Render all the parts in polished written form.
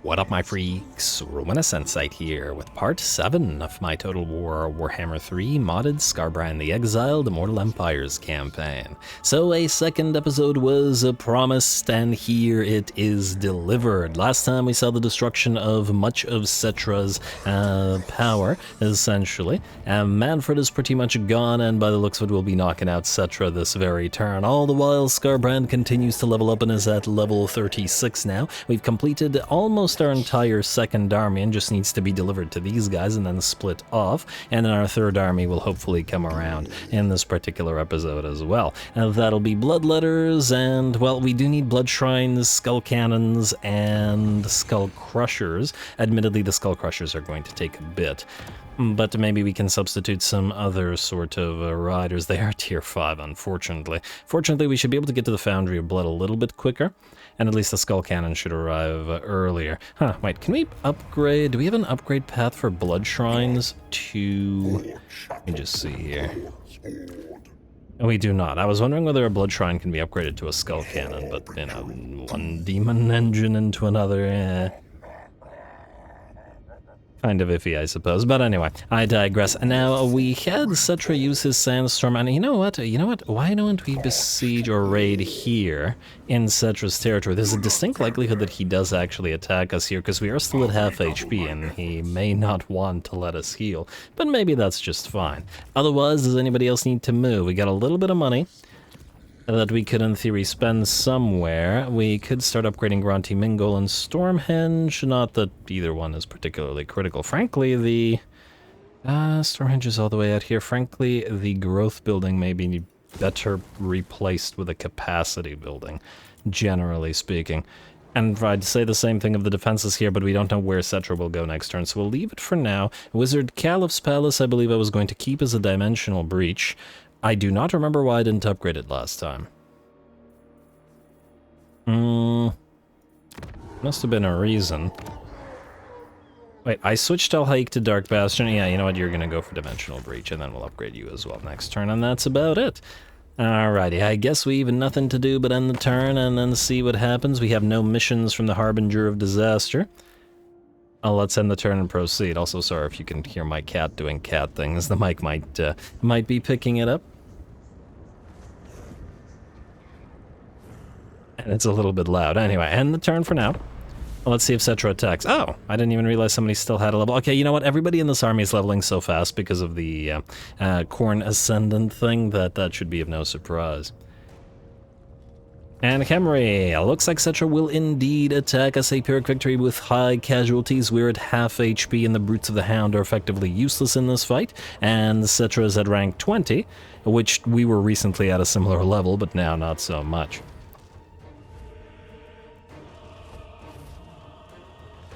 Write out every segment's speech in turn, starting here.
What up, my freaks? RuinouSinsight here with part 7 of my Total War Warhammer 3 modded Skarbrand the Exiled Immortal Empires campaign. So a second episode was promised, and here it is delivered. Last time we saw the destruction of much of Cetra's power, essentially. Manfred is pretty much gone, and by the looks of it, we'll be knocking out Cetra this very turn. All the while, Skarbrand continues to level up and is at level 36 now. We've completed almost our entire second army and just needs to be delivered to these guys and then split off, and then our third army will hopefully come around in this particular episode as well. And that'll be bloodletters, and well, we do need blood shrines, skull cannons, and skull crushers. Admittedly, the skull crushers are going to take a bit, but maybe we can substitute some other sort of riders. They are tier 5, unfortunately. Fortunately, we should be able to get to the Foundry of Blood a little bit quicker, and at least the Skull Cannon should arrive earlier. Huh, wait, can we upgrade? Do we have an upgrade path for Blood Shrines to... Let me just see here. We do not. I was wondering whether a Blood Shrine can be upgraded to a Skull Cannon, but, you know, one demon engine into another, kind of iffy, I suppose. But anyway, I digress. Now, we had Cetra use his Sandstorm, and you know what? Why don't we besiege or raid here in Cetra's territory? There's a distinct likelihood that he does actually attack us here, because we are still at half HP, and he may not want to let us heal. But maybe that's just fine. Otherwise, does anybody else need to move? We got a little bit of money that we could, in theory, spend somewhere. We could start upgrading Granty Mingol and Stormhenge. Not that either one is particularly critical. Frankly, the... Stormhenge is all the way out here. Frankly, the growth building may be better replaced with a capacity building, generally speaking. And I'd say the same thing of the defenses here, but we don't know where Cetra will go next turn, so we'll leave it for now. Wizard Caliph's Palace, I believe I was going to keep as a dimensional breach. I do not remember why I didn't upgrade it last time. Must have been a reason. Wait, I switched Alhaik to Dark Bastion. Yeah, you know what? You're gonna go for Dimensional Breach, and then we'll upgrade you as well next turn, and that's about it. Alrighty, I guess we have nothing to do but end the turn and then see what happens. We have no missions from the Harbinger of Disaster. Let's end the turn and proceed. Also, sorry if you can hear my cat doing cat things. The mic might be picking it up. And it's a little bit loud. Anyway, end the turn for now. Let's see if Cetra attacks. Oh, I didn't even realize somebody still had a level. Okay, you know what? Everybody in this army is leveling so fast because of the Khorne Ascendant thing that should be of no surprise. And Khemri, looks like Cetra will indeed attack us. A Pyrrhic victory with high casualties. We're at half HP, and the Brutes of the Hound are effectively useless in this fight. And Cetra is at rank 20, which we were recently at a similar level, but now not so much.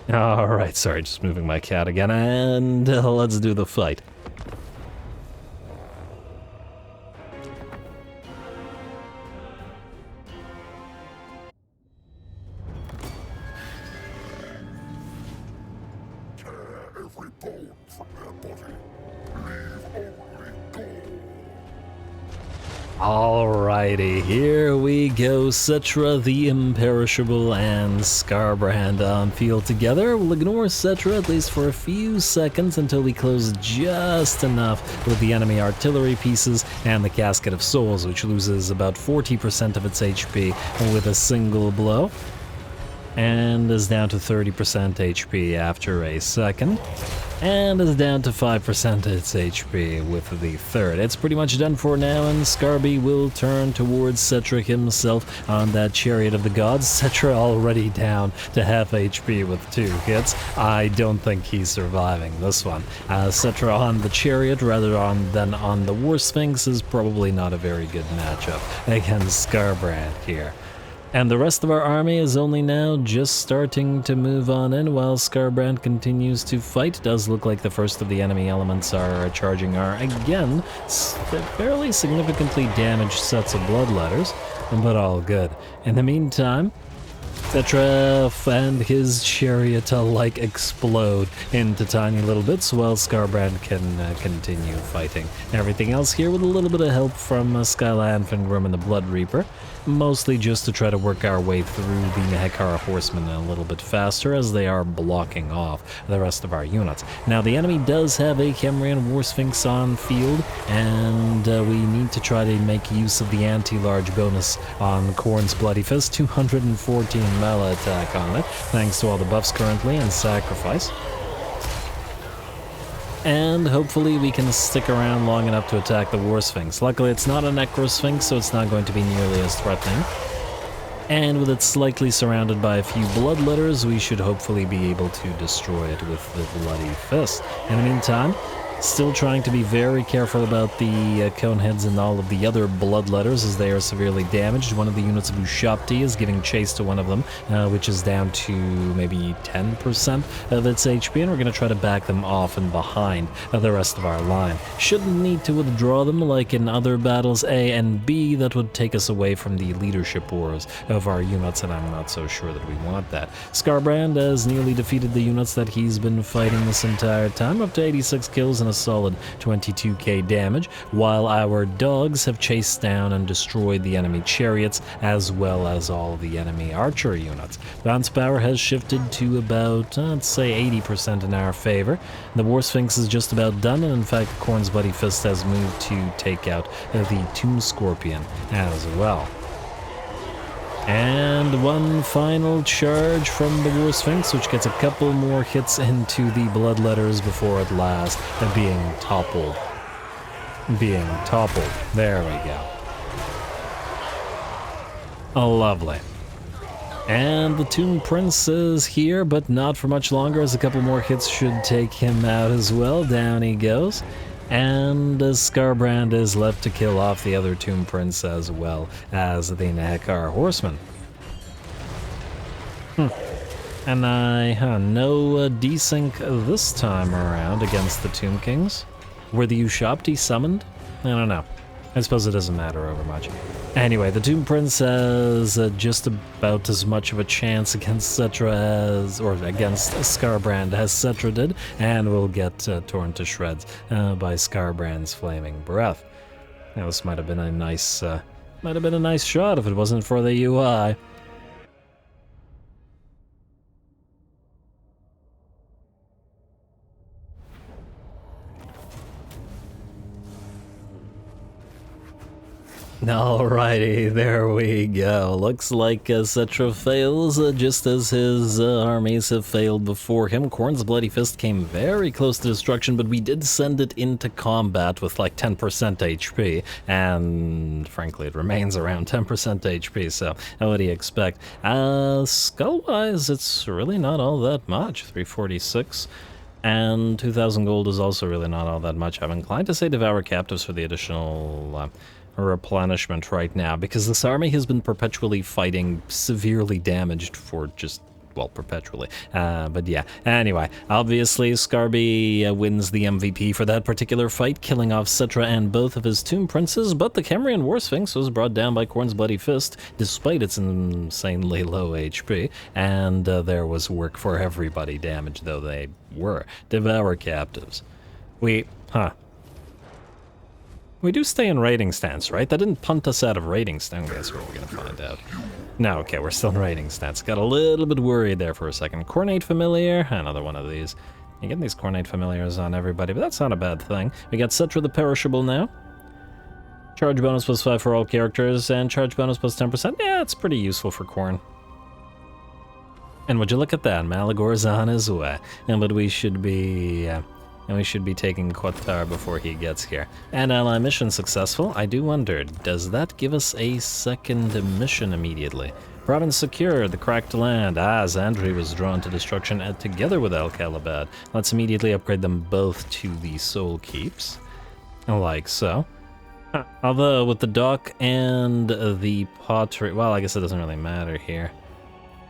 Alright, sorry, just moving my cat again, and let's do the fight. Alrighty, here we go. Cetra the Imperishable and Skarbrand on field together. We'll ignore Cetra at least for a few seconds until we close just enough with the enemy artillery pieces and the Casket of Souls, which loses about 40% of its HP with a single blow, and is down to 30% HP after a second, and is down to 5% its HP with the third. It's pretty much done for now, and Skarby will turn towards Cetra himself on that Chariot of the Gods. Cetra already down to half HP with 2 hits. I don't think he's surviving this one. Cetra on the Chariot rather than on the War Sphinx is probably not a very good matchup against Skarbrand here. And the rest of our army is only now just starting to move on in while Skarbrand continues to fight. Does look like the first of the enemy elements are charging our, again, fairly significantly damaged sets of bloodletters, but all good. In the meantime, Cetra and his chariot alike explode into tiny little bits while Skarbrand can continue fighting. Everything else here with a little bit of help from Skyla and Fingrim and the Blood Reaper. mostly just to try to work our way through the Nehekara horsemen a little bit faster as they are blocking off the rest of our units. Now the enemy does have a Khemrian War Sphinx on field, and we need to try to make use of the anti-large bonus on Khorne's Bloody Fist, 214 melee attack on it, thanks to all the buffs currently and sacrifice. And hopefully we can stick around long enough to attack the War Sphinx. Luckily it's not a Necro Sphinx, so it's not going to be nearly as threatening. And with it slightly surrounded by a few Bloodletters, we should hopefully be able to destroy it with the Bloody Fist. In the meantime, still trying to be very careful about the Coneheads and all of the other Bloodletters as they are severely damaged. One of the units of Ushapti is giving chase to one of them, which is down to maybe 10% of its HP, and we're going to try to back them off and behind the rest of our line. Shouldn't need to withdraw them like in other battles A and B. That would take us away from the leadership wars of our units, and I'm not so sure that we want that. Skarbrand has nearly defeated the units that he's been fighting this entire time, up to 86 kills and a solid 22k damage, while our dogs have chased down and destroyed the enemy chariots as well as all the enemy archer units. Bounce power has shifted to about, let's say, 80% in our favor. The War Sphinx is just about done, and in fact Khorne's Bloody Fist has moved to take out the Tomb Scorpion as well. And one final charge from the War Sphinx, which gets a couple more hits into the Bloodletters before at last being toppled. There we go. Oh, lovely. And the Tomb Prince is here, but not for much longer, as a couple more hits should take him out as well. Down he goes. And Skarbrand is left to kill off the other Tomb Prince as well as the Nehekar horsemen. And no desync this time around against the Tomb Kings. Were the Ushapti summoned? I don't know. I suppose it doesn't matter over much. Anyway, the Tomb Prince has just about as much of a chance against Cetra as, or against Skarbrand as Cetra did, and will get torn to shreds by Skarbrand's flaming breath. Now, this might have been a nice shot if it wasn't for the UI. Alrighty, there we go. Looks like Cetra fails just as his armies have failed before him. Khorne's Bloody Fist came very close to destruction, but we did send it into combat with like 10% HP, and frankly it remains around 10% HP, so what do you expect? Skull-wise, it's really not all that much. 346. And 2,000 gold is also really not all that much. I'm inclined to say Devour Captives for the additional replenishment right now, because this army has been perpetually fighting severely damaged for just, well, perpetually. But yeah, anyway, obviously Skarby wins the MVP for that particular fight, killing off Cetra and both of his Tomb Princes, but the Khemrian War Sphinx was brought down by Khorne's Bloody Fist, despite its insanely low HP, and there was work for everybody, damaged though they were. Devour Captives. We do stay in raiding stance, right? That didn't punt us out of raiding stance. That's what we're gonna find out. No, okay, we're still in raiding stance. Got a little bit worried there for a second. Cornate Familiar, another one of these. You get these Cornate Familiars on everybody, but that's not a bad thing. We got Cetra the Perishable now. Charge bonus +5 for all characters, and charge bonus +10%. Yeah, it's pretty useful for Khorne. And would you look at that? Malagor's on his way. But we should be taking Qatar before he gets here. And ally mission successful. I do wonder, does that give us a second mission immediately? Province secured, the cracked land. Zandri was drawn to destruction together with Al-Khalabad. Let's immediately upgrade them both to the soul keeps. Like so. Although with the dock and the pottery, well, I guess it doesn't really matter here.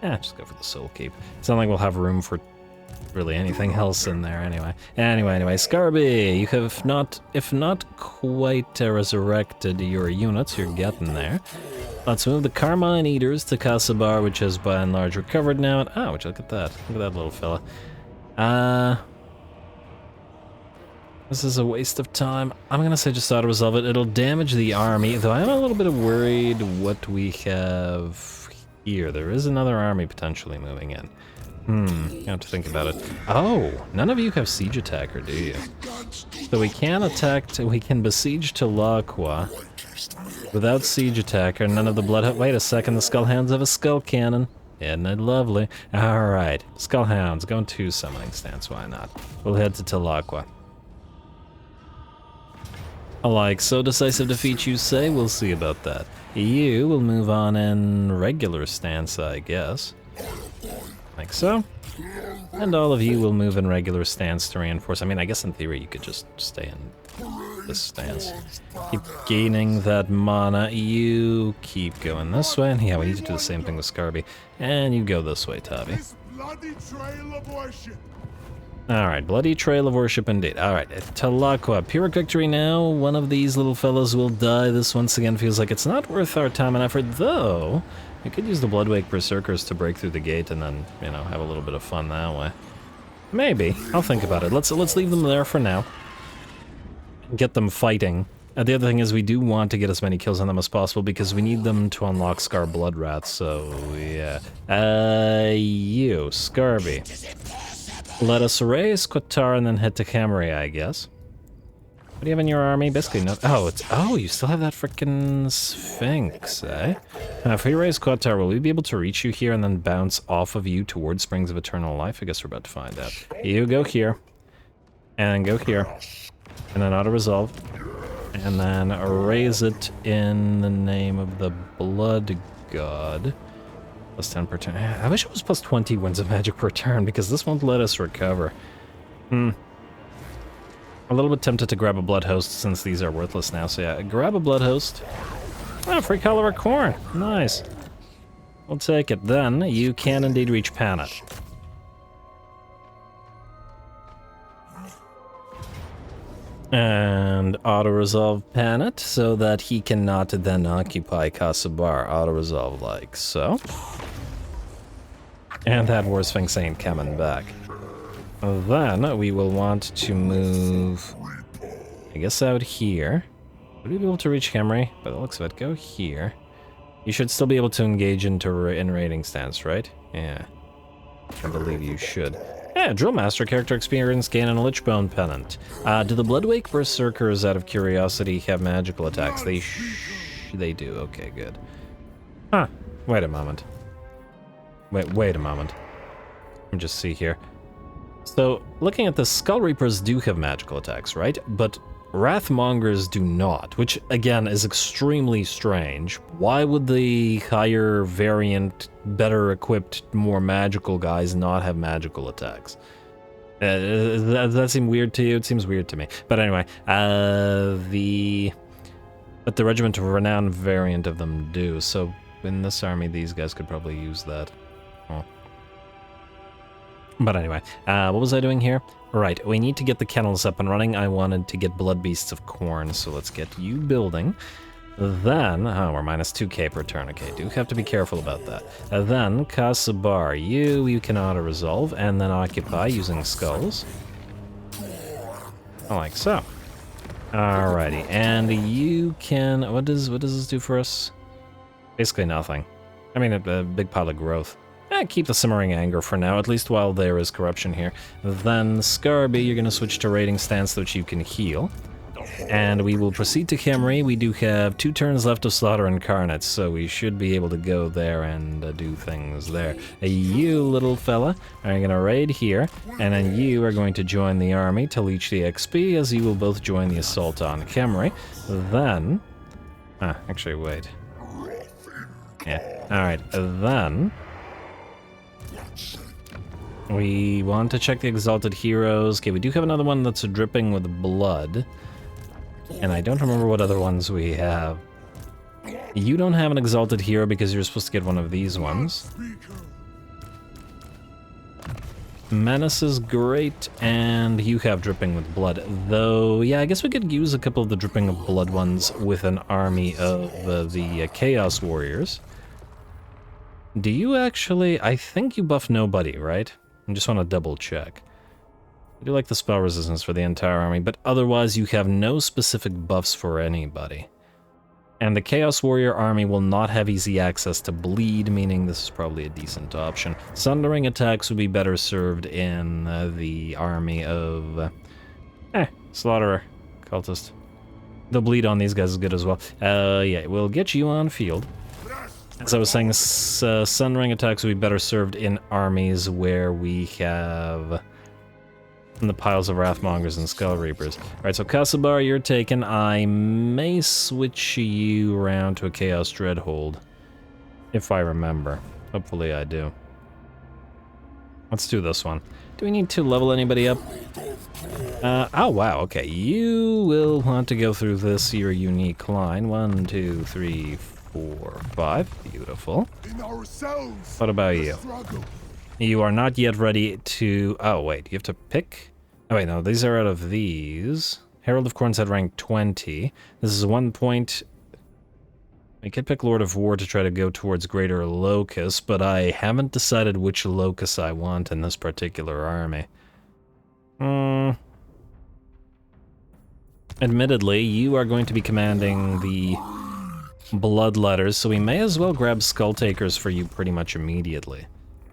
Just go for the soul keep. It's not like we'll have room for really anything else in there anyway. Anyway, Skarby, you have if not quite resurrected your units, you're getting there. Let's move the Carmine Eaters to Kasabar, which has by and large recovered now. Would you look at that? Look at that little fella. This is a waste of time. I'm gonna say just auto-resolve it. It'll damage the army, though I am a little bit worried what we have here. There is another army potentially moving in. You have to think about it. Oh, none of you have siege attacker, do you? So we can attack, we can besiege Telaqua without siege attacker. None of the blood. Wait a second, the Skullhounds have a skull cannon. Isn't it lovely? Alright, Skullhounds, go into summoning stance, why not? We'll head to Telaqua. Like so decisive defeat, you say? We'll see about that. You will move on in regular stance, I guess. Like so. And all of you will move in regular stance to reinforce. I mean, I guess in theory you could just stay in this stance. Keep gaining that mana. You keep going this way. And yeah, we need to do the same thing with Skarby. And you go this way, Tavi. Alright, bloody trail of worship indeed. Alright, Telaqua. Pyrrhic victory now. One of these little fellows will die. This once again feels like it's not worth our time and effort, though. We could use the Bloodwake Berserkers to break through the gate and then, you know, have a little bit of fun that way. Maybe. I'll think about it. Let's leave them there for now. Get them fighting. The other thing is we do want to get as many kills on them as possible because we need them to unlock Scar Bloodwrath, so yeah. You, Skarby. Let us raise Qatar and then head to Camry, I guess. What do you have in your army? Basically no. Oh, you still have that frickin' Sphinx, eh? If we raise Qatar, will we be able to reach you here and then bounce off of you towards Springs of Eternal Life? I guess we're about to find out. You go here. And go here. And then auto-resolve. And then raise it in the name of the Blood God. Plus 10 per turn. I wish it was plus 20 winds of magic per turn, because this won't let us recover. A little bit tempted to grab a Blood Host, since these are worthless now, so yeah, grab a Blood Host. Oh, free color of Khorne. Nice. We'll take it. Then, you can indeed reach Panet. And auto-resolve Panet, so that he cannot then occupy Kasubar. Auto-resolve like so. And that War Sphinx ain't coming back. Then we will want to move, I guess, out here. Would we be able to reach Camry? By the looks of it, go here. You should still be able to engage in raiding stance, right? Yeah. I believe you should. Yeah, Drillmaster character experience gain and a Lichbone Pennant. Do the Bloodwake Berserkers, out of curiosity, have magical attacks? They do. Okay, good. Huh. Wait a moment. Wait a moment. Let me just see here. So, looking at this, Skull Reapers do have magical attacks, right? But Wrathmongers do not, which, again, is extremely strange. Why would the higher variant, better equipped, more magical guys not have magical attacks? Does that seem weird to you? It seems weird to me. But anyway, but the Regiment of Renown variant of them do, so in this army, these guys could probably use that. Oh. But anyway, what was I doing here? Right, we need to get the kennels up and running. I wanted to get Blood Beasts of Khorne, so let's get you building. Then, we're minus 2k per turn. Okay, do have to be careful about that. Then, Kasubar, you can auto-resolve and then occupy using skulls. Like so. Alrighty, and you can... What does this do for us? Basically nothing. I mean, a big pile of growth. Keep the Simmering Anger for now, at least while there is corruption here. Then, Skarby, you're going to switch to raiding stance so that you can heal. And we will proceed to Camry. We do have 2 turns left of Slaughter Incarnates, so we should be able to go there and do things there. You, little fella, are going to raid here, and then you are going to join the army to leech the XP, as you will both join the assault on Camry. Then... actually, wait. Yeah, alright, then... we want to check the Exalted Heroes. Okay, we do have another one that's dripping with blood. And I don't remember what other ones we have. You don't have an Exalted Hero because you're supposed to get one of these ones. Menace is great, and you have dripping with blood. Though, yeah, I guess we could use a couple of the dripping of blood ones with an army of the Chaos Warriors. Do you actually... I think you buff nobody, right? I just want to double check. I do like the spell resistance for the entire army, but otherwise you have no specific buffs for anybody. And the Chaos Warrior army will not have easy access to bleed, meaning this is probably a decent option. Sundering attacks would be better served in the army of... Slaughterer, Cultist. The bleed on these guys is good as well. Yeah, we'll get you on field. As I was saying, Sundering attacks would be better served in armies where we have... the piles of Wrathmongers and Skull Reapers. Alright, so Kasabar, you're taken. I may switch you around to a Chaos Dreadhold. If I remember. Hopefully I do. Let's do this one. Do we need to level anybody up? Oh wow, okay. You will want to go through this, your unique line. 1, 2, 3, 4, 5. Beautiful. What about you? You are not yet ready to... Oh, wait, you have to pick? Oh, wait, no, these are out of these. Herald of Khorne's at rank 20. This is 1 point. I could pick Lord of War to try to go towards Greater Locus, but I haven't decided which Locus I want in this particular army. Admittedly, you are going to be commanding the Bloodletters, so we may as well grab Skulltakers for you pretty much immediately.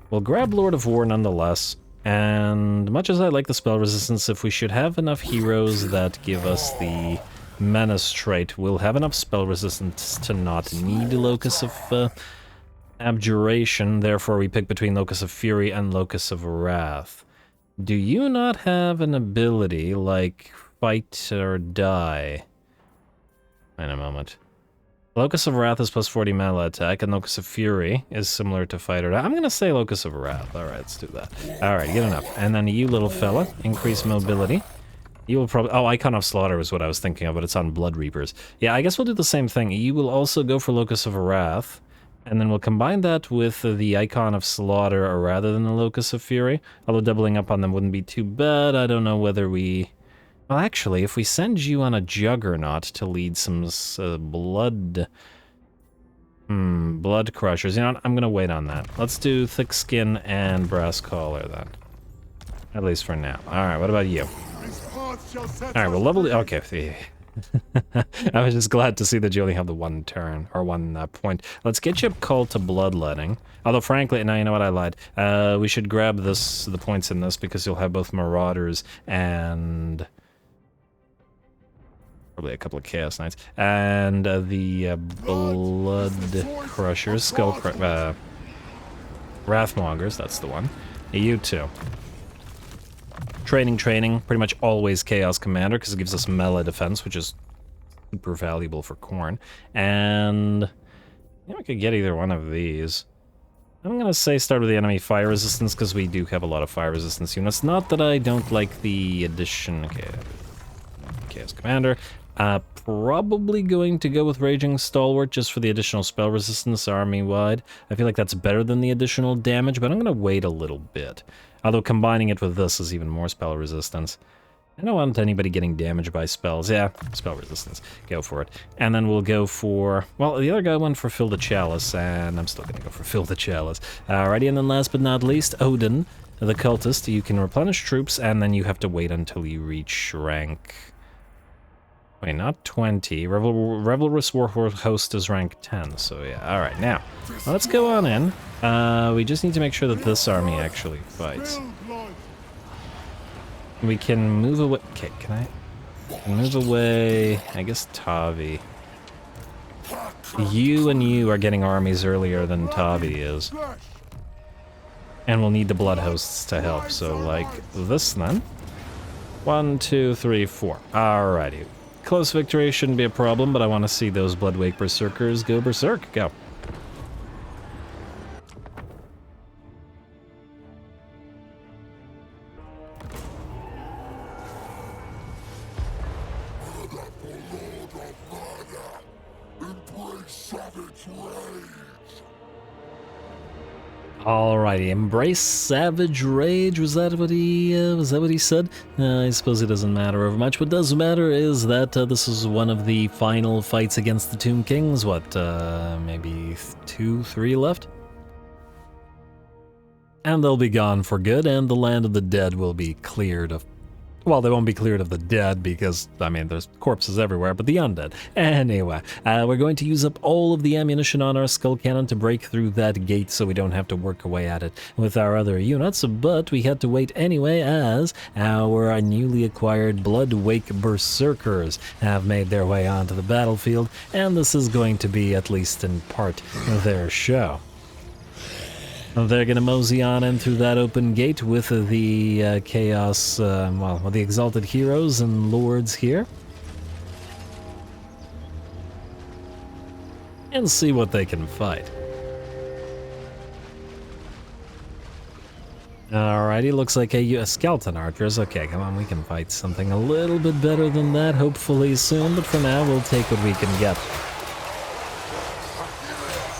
We'll grab Lord of War nonetheless, and much as I like the spell resistance, if we should have enough heroes that give us the Menace trait, we'll have enough spell resistance to not need Locus of Abjuration, therefore we pick between Locus of Fury and Locus of Wrath. Do you not have an ability like Fight or Die? Wait a moment. Locus of Wrath is plus 40 melee attack, and Locus of Fury is similar to Fight or Die. I'm gonna say Locus of Wrath. Alright, let's do that. Alright, get enough. And then you, little fella, increase mobility. You will probably... Oh, Icon of Slaughter is what I was thinking of, but it's on Blood Reapers. Yeah, I guess we'll do the same thing. You will also go for Locus of Wrath, and then we'll combine that with the Icon of Slaughter rather than the Locus of Fury. Although doubling up on them wouldn't be too bad. I don't know whether we... Well, actually, if we send you on a Juggernaut to lead some blood crushers, you know what? I'm gonna wait on that. Let's do Thick Skin and Brass Collar then. At least for now. Alright, what about you? Alright, we'll level... Okay. I was just glad to see that you only have the 1 turn, or 1 point. Let's get you up Call to Bloodletting. Although, frankly, now you know what, I lied. We should grab the points in this because you'll have both Marauders and... probably a couple of Chaos Knights, and the Blood Crushers, Wrathmongers, that's the one. You too. Training, pretty much always Chaos Commander, because it gives us melee defense, which is super valuable for Khorne. And yeah, we could get either one of these. I'm gonna say start with the enemy fire resistance, because we do have a lot of fire resistance units. Not that I don't like the addition. Okay, Chaos Commander. Probably going to go with Raging Stalwart just for the additional spell resistance army-wide. I feel like that's better than the additional damage, but I'm going to wait a little bit. Although combining it with this is even more spell resistance. I don't want anybody getting damaged by spells. Yeah, spell resistance. Go for it. And then we'll go for... Well, the other guy went for Fill the Chalice, and I'm still going to go for Fill the Chalice. Alrighty, and then last but not least, Odin, the Cultist. You can replenish troops, and then you have to wait until you reach rank... Wait, not 20. Revelrous Warhost is rank 10, so yeah. Alright, now, let's go on in. We just need to make sure that this army actually fights. We can move away... Okay, can I move away? I guess Tavi. You and you are getting armies earlier than Tavi is. And we'll need the Blood Hosts to help, so like this then. 1, 2, 3, 4. Alrighty. Close victory shouldn't be a problem, but I want to see those Bloodwake Berserkers go berserk. Go. Alrighty, embrace savage rage. Was that what he said? I suppose it doesn't matter over much. What does matter is that this is one of the final fights against the Tomb Kings. What, maybe 2, 3 left? And they'll be gone for good, and the land of the dead will be cleared of Well, they won't be cleared of the dead because, I mean, there's corpses everywhere, but the undead. Anyway, we're going to use up all of the ammunition on our skull cannon to break through that gate so we don't have to work away at it with our other units, but we had to wait anyway as our newly acquired Bloodwake Berserkers have made their way onto the battlefield, and this is going to be, at least in part, their show. They're going to mosey on in through that open gate with the Chaos, with the Exalted Heroes and Lords here. And see what they can fight. Alrighty, looks like a Skeleton Archers. Okay, come on, we can fight something a little bit better than that, hopefully soon, but for now we'll take what we can get.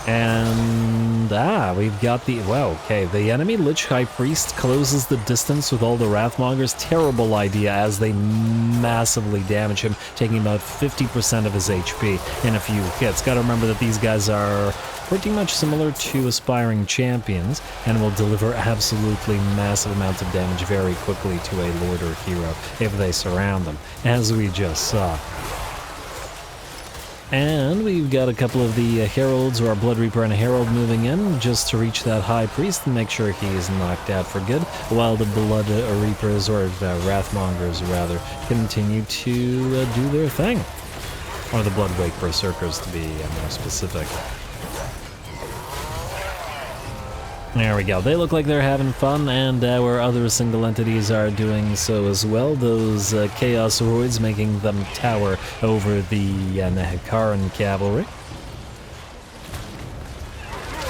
And, we've got the, well, okay, the enemy Lich High Priest closes the distance with all the Wrathmongers. Terrible idea as they massively damage him, taking about 50% of his HP in a few hits. Gotta remember that these guys are pretty much similar to aspiring champions and will deliver absolutely massive amounts of damage very quickly to a Lord or hero if they surround them, as we just saw. And we've got a couple of the Heralds, or our Blood Reaper and a Herald, moving in just to reach that High Priest and make sure he is knocked out for good, while the Blood Reapers, or Wrathmongers rather, continue to do their thing. Or the Bloodwake Berserkers to be more specific. There we go. They look like they're having fun, and our other single entities are doing so as well. Those Chaos Roids making them tower over the IncOHERENT cavalry.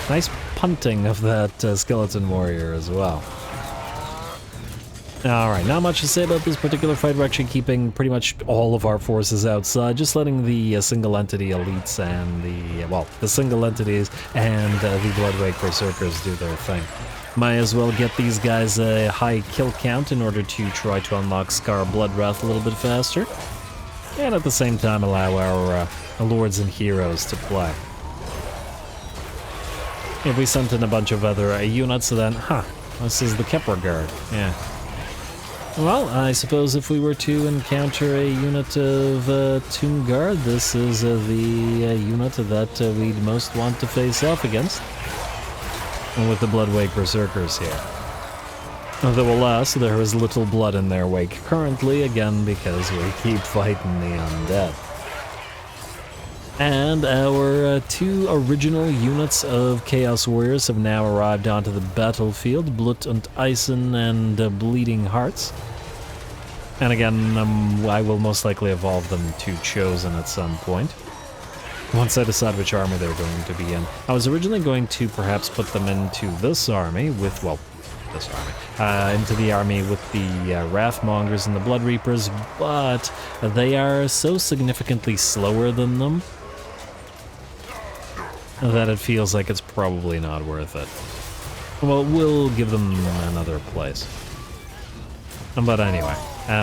Nice punting of that skeleton warrior as well. Alright, not much to say about this particular fight. We're actually keeping pretty much all of our forces outside, just letting the single entity elites and the single entities and the Bloodwake Berserkers do their thing. Might as well get these guys a high kill count in order to try to unlock Bloodwrath a little bit faster, and at the same time allow our Lords and Heroes to play. If we sent in a bunch of other units, then, this is the Kepra Guard, yeah. Well, I suppose if we were to encounter a unit of Tomb Guard, this is the unit that we'd most want to face off against. And with the Bloodwake Berserkers here. Though alas, there is little blood in their wake currently, again because we keep fighting the undead. And our two original units of Chaos Warriors have now arrived onto the battlefield, Blut und Eisen and Bleeding Hearts. And again, I will most likely evolve them to Chosen at some point, once I decide which army they're going to be in. I was originally going to perhaps put them into this army with, well, this army, into the army with the Wrathmongers and the Blood Reapers, but they are so significantly slower than them that it feels like it's probably not worth it. Well, we'll give them another place. But anyway,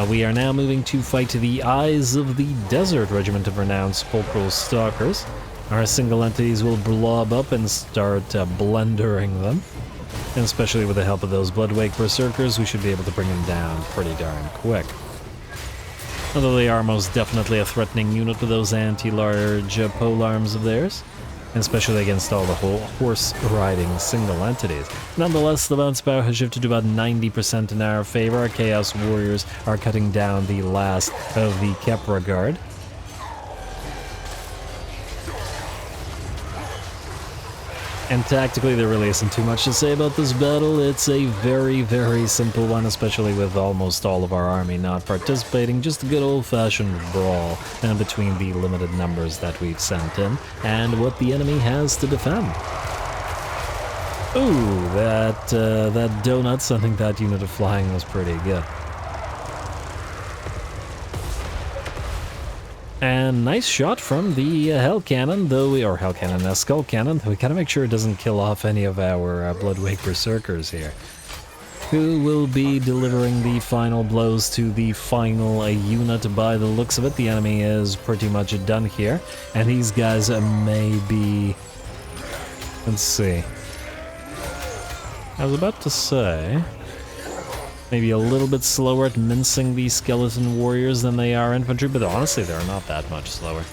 we are now moving to fight the Eyes of the Desert Regiment of Renowned Sepulchral Stalkers. Our single entities will blob up and start blendering them. And especially with the help of those Bloodwake Berserkers, we should be able to bring them down pretty darn quick. Although they are most definitely a threatening unit with those anti-large polearms of theirs, especially against all the horse-riding single entities. Nonetheless, the bounce power has shifted to about 90% in our favor. Our Chaos Warriors are cutting down the last of the Kepra Guard. And tactically, there really isn't too much to say about this battle. It's a very, very simple one, especially with almost all of our army not participating. Just a good old-fashioned brawl between the limited numbers that we've sent in and what the enemy has to defend. Ooh, that donut sending that unit of flying was pretty good. And nice shot from the Hell Cannon, Skull Cannon, though we gotta make sure it doesn't kill off any of our Bloodwake Berserkers here, who will be delivering the final blows to the final unit. By the looks of it, the enemy is pretty much done here, and these guys may be... Let's see. I was about to say... maybe a little bit slower at mincing these skeleton warriors than they are infantry, but honestly, they're not that much slower.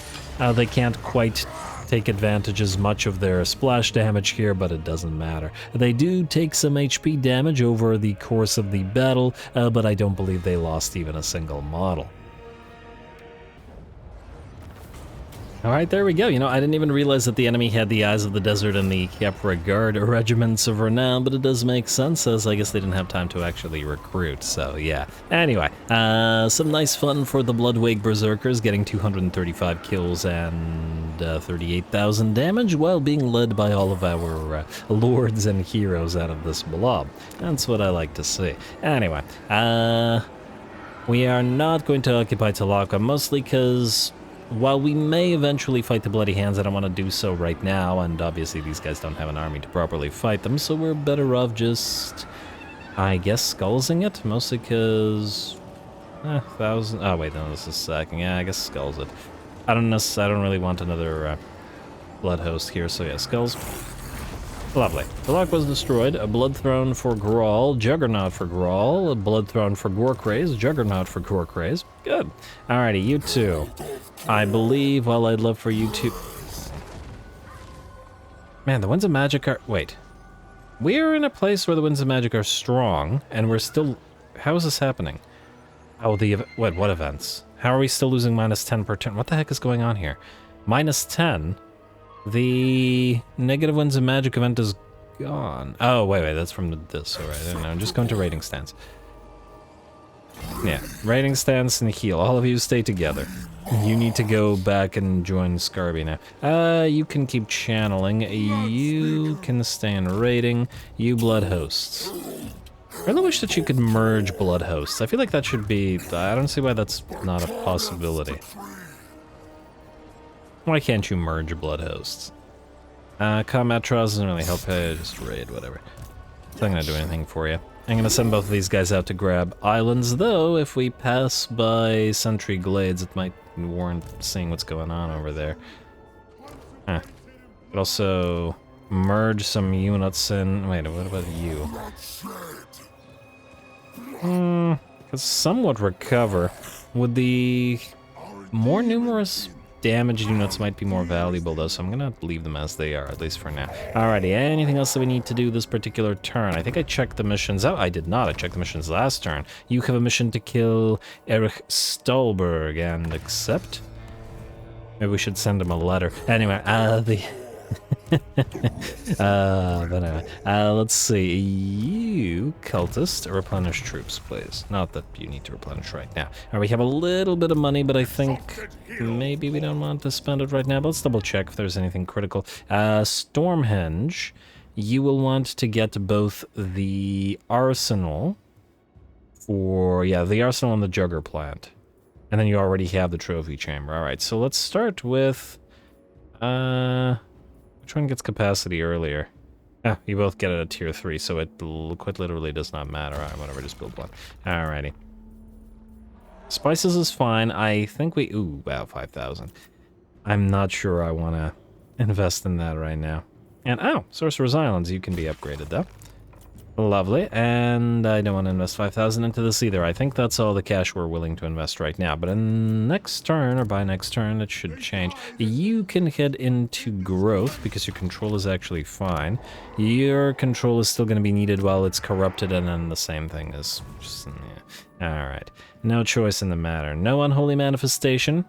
They can't quite take advantage as much of their splash damage here, but it doesn't matter. They do take some HP damage over the course of the battle, but I don't believe they lost even a single model. Alright, there we go. You know, I didn't even realize that the enemy had the Eyes of the Desert and the Khepra Guard regiments of renown, but it does make sense, as I guess they didn't have time to actually recruit, so yeah. Anyway, some nice fun for the Bloodwake Berserkers, getting 235 kills and 38,000 damage, while being led by all of our lords and heroes out of this blob. That's what I like to see. Anyway, we are not going to occupy Talaka, mostly because while we may eventually fight the Bloody Hands, I don't want to do so right now, and obviously these guys don't have an army to properly fight them, so we're better off just, I guess, skullsing it, mostly because, 1,000, oh wait, no, this is sacking, yeah, I guess skulls it. I don't really want another blood host here, so yeah, skulls. Lovely. The lock was destroyed. A blood throne for Grawl, Juggernaut for Grawl, a blood throne for Gorkraze, Juggernaut for Gorkraze. Good. Alrighty, you two. I believe, well, I'd love for you to... Man, the Winds of Magic are... Wait. We're in a place where the Winds of Magic are strong, and we're still... How is this happening? Oh, the... What events? How are we still losing minus 10 per turn? What the heck is going on here? Minus 10? The negative Winds of Magic event is gone. Oh, wait, that's from this. Alright, I don't know. I'm just going to rating stance. Yeah, rating stance and heal. All of you stay together. You need to go back and join Skarby now. You can keep channeling. You can stay in rating. You blood hosts. I really wish that you could merge blood hosts. I feel like that should be... I don't see why that's not a possibility. Why can't you merge blood hosts? Combat trials doesn't really help. Just raid, whatever. It's not gonna do anything for you. I'm gonna send both of these guys out to grab islands, though. If we pass by Sentry Glades, it might warrant seeing what's going on over there. But also merge some units in. Wait, what about you? Could somewhat recover. Would the more numerous damaged units might be more valuable, though, so I'm gonna leave them as they are, at least for now. Alrighty, anything else that we need to do this particular turn? I think I checked the missions. Oh, I did not. I checked the missions last turn. You have a mission to kill Erich Stolberg and accept? Maybe we should send him a letter. Anyway, let's see. You, cultist, replenish troops, please. Not that you need to replenish right now. Alright, we have a little bit of money, but I think maybe we don't want to spend it right now. But let's double check if there's anything critical. Stormhenge, you will want to get both the arsenal for, yeah, the arsenal and the Jugger plant. And then you already have the trophy chamber. Alright, so let's start with, which one gets capacity earlier? You both get it at tier 3, so it quite literally does not matter. Alright, whatever, just build one. Alrighty. Spices is fine. I think we... Ooh, wow, 5,000. I'm not sure I want to invest in that right now. And, oh, Sorcerer's Islands, you can be upgraded, though. Lovely, and I don't want to invest 5,000 into this either. I think that's all the cash we're willing to invest right now, but in next turn, or by next turn, it should change. You can head into growth, because your control is actually fine. Your control is still going to be needed while it's corrupted, and then the same thing is just... Yeah. Alright, no choice in the matter. No unholy manifestation.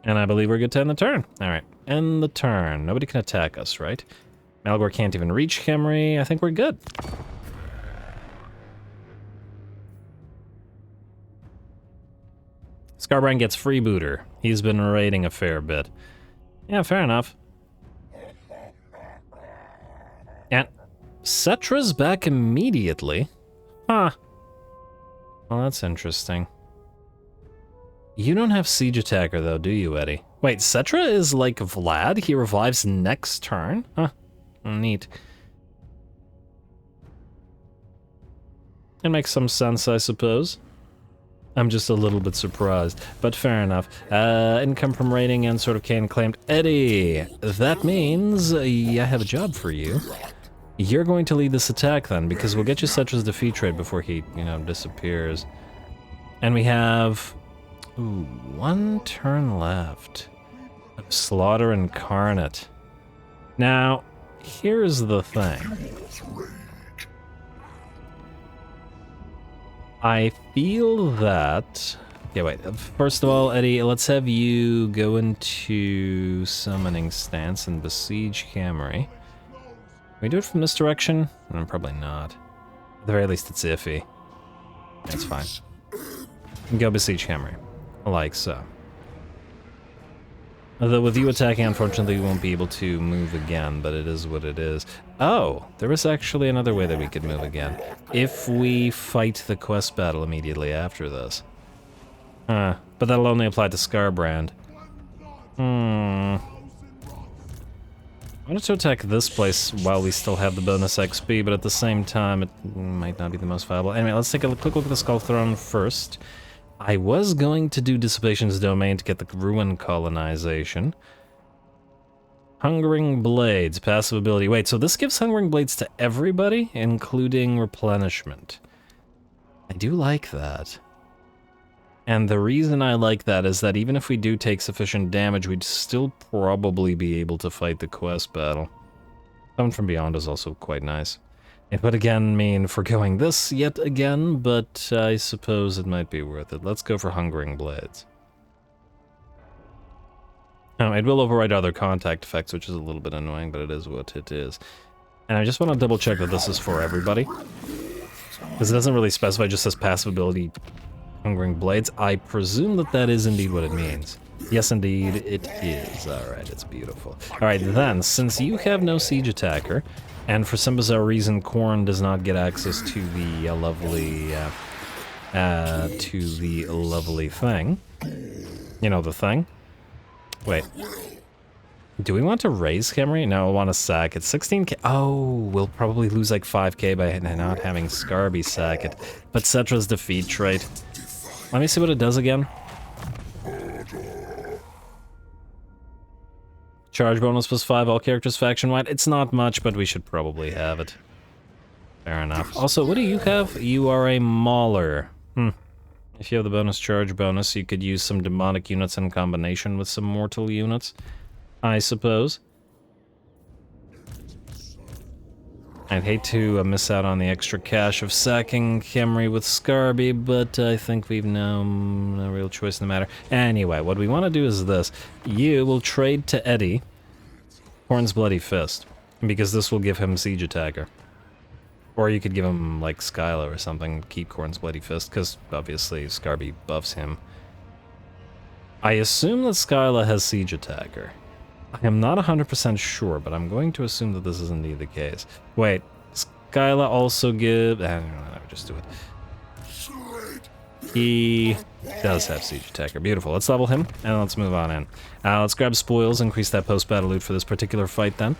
And I believe we're good to end the turn. Alright, end the turn. Nobody can attack us, right? Malgor can't even reach Khemri. I think we're good. Skarbrand gets freebooter. He's been raiding a fair bit. Yeah, fair enough. And Cetra's back immediately. Huh. Well, that's interesting. You don't have Siege Attacker, though, do you, Eddie? Wait, Cetra is like Vlad? He revives next turn? Huh. Neat. It makes some sense, I suppose. I'm just a little bit surprised, but fair enough. Income from raiding and sort of can claimed. Eddie, that means I have a job for you. You're going to lead this attack then, because we'll get you Cetra's defeat trade before he, you know, disappears. And we have, ooh, 1 turn left. Slaughter Incarnate. Now, here's the thing. I feel that... Okay, wait. First of all, Eddie, let's have you go into Summoning Stance and besiege Camry. Can we do it from this direction? Probably not. At the very least, it's iffy. That's fine. Go besiege Camry. Like so. Although with you attacking, unfortunately, we won't be able to move again, but it is what it is. Oh, there was actually another way that we could move again. If we fight the quest battle immediately after this. But that'll only apply to Skarbrand. I wanted to attack this place while we still have the bonus XP, but at the same time, it might not be the most viable. Anyway, let's take a quick look at the Skull Throne first. I was going to do Dissipation's Domain to get the Ruin colonization. Hungering Blades, passive ability. Wait, so this gives Hungering Blades to everybody, including replenishment. I do like that. And the reason I like that is that even if we do take sufficient damage, we'd still probably be able to fight the quest battle. Someone from Beyond is also quite nice. It would again mean forgoing this yet again, but I suppose it might be worth it. Let's go for Hungering Blades. It will override other contact effects, which is a little bit annoying, but it is what it is. And I just want to double check that this is for everybody. Because it doesn't really specify, it just says passive ability Hungering Blades. I presume that that is indeed what it means. Yes, indeed, it is. Alright, it's beautiful. Alright, then, since you have no siege attacker, and for some bizarre reason, Khorne does not get access to the lovely thing. You know, the thing? Wait. Do we want to raise Camry? No, I want to sack it. 16k. Oh, we'll probably lose like 5k by not having Skarby sack it. But Cetra's defeat trait. Let me see what it does again. Charge bonus +5, all characters faction-wide. It's not much, but we should probably have it. Fair enough. Also, what do you have? You are a Mauler. If you have the bonus charge bonus, you could use some demonic units in combination with some mortal units, I suppose. I'd hate to miss out on the extra cash of sacking Camry with Skarby, but I think we've no real choice in the matter. Anyway, what we want to do is this. You will trade to Eddie Khorne's Bloody Fist, because this will give him Siege Attacker. Or you could give him, like, Skyla or something, keep Khorne's Bloody Fist, because obviously Skarby buffs him. I assume that Skyla has Siege Attacker. I am not 100% sure, but I'm going to assume that this is indeed the case. Wait, Skyla also give... I don't know, just do it. He does have Siege Attacker. Beautiful. Let's level him, and let's move on in. Let's grab spoils, increase that post-battle loot for this particular fight then.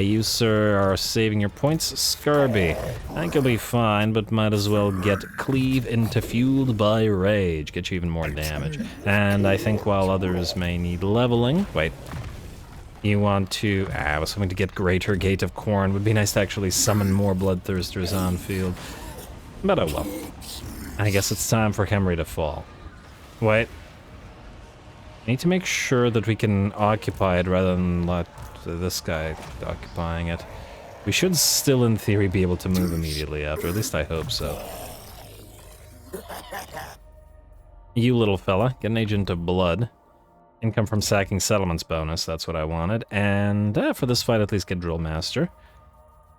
You, sir, are saving your points. Skarby. I think you'll be fine, but might as well get Cleave into Fueled by Rage. Get you even more damage. And I think while others may need leveling... Wait. You want to... I was hoping to get Greater Gate of Khorne. Would be nice to actually summon more bloodthirsters on field. But oh well. I guess it's time for Camry to fall. Wait. I need to make sure that we can occupy it rather than let this guy occupying it. We should still, in theory, be able to move immediately after. At least I hope so. You little fella, get an Agent of Blood. Income from sacking settlements bonus, that's what I wanted. And for this fight, at least get Drill Master.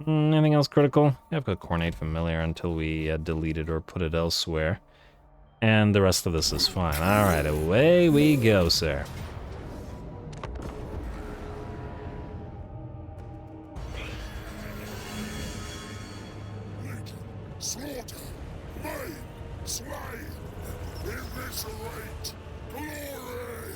Anything else critical? Yeah, I've got Cornate Familiar until we delete it or put it elsewhere. And the rest of this is fine. Alright, away we go, sir. Slaughter, maim, slay, eviscerate, glory!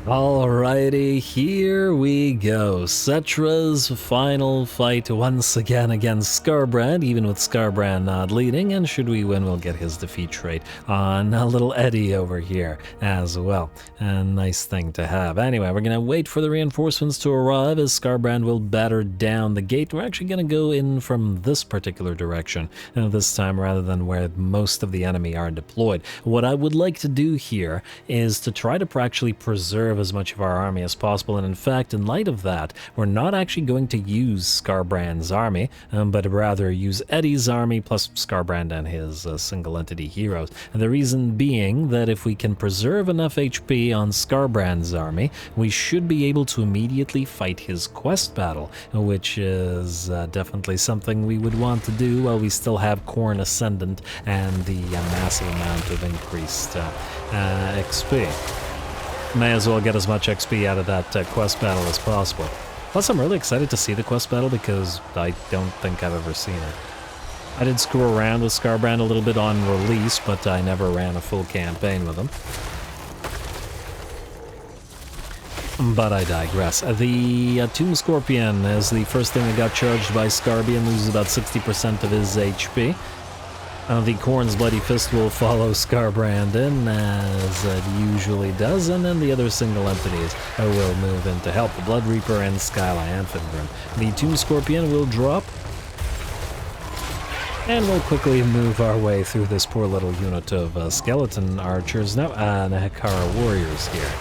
Alrighty, here we go. Cetra's final fight once again against Skarbrand, even with Skarbrand not leading, and should we win, we'll get his defeat trait on a little Eddie over here as well. A nice thing to have. Anyway, we're gonna wait for the reinforcements to arrive as Skarbrand will batter down the gate. We're actually gonna go in from this particular direction this time rather than where most of the enemy are deployed. What I would like to do here is to try to actually preserve as much of our army as possible, and in fact, in light of that, we're not actually going to use Skarbrand's army, but rather use Eddie's army plus Skarbrand and his single entity heroes. And the reason being that if we can preserve enough HP on Skarbrand's army, we should be able to immediately fight his quest battle, which is definitely something we would want to do while we still have Khorne Ascendant and the massive amount of increased XP. May as well get as much XP out of that quest battle as possible. Plus, I'm really excited to see the quest battle because I don't think I've ever seen it. I did screw around with Skarbrand a little bit on release, but I never ran a full campaign with him. But I digress. The Tomb Scorpion is the first thing that got charged by Skarby and loses about 60% of his HP. The Khorne's Bloody Fist will follow Skarbrand in, as it usually does, and then the other single entities will move in to help. The Blood Reaper and Skyla Amphingrim. The Tomb Scorpion will drop, and we'll quickly move our way through this poor little unit of skeleton archers, now Nehekara warriors here.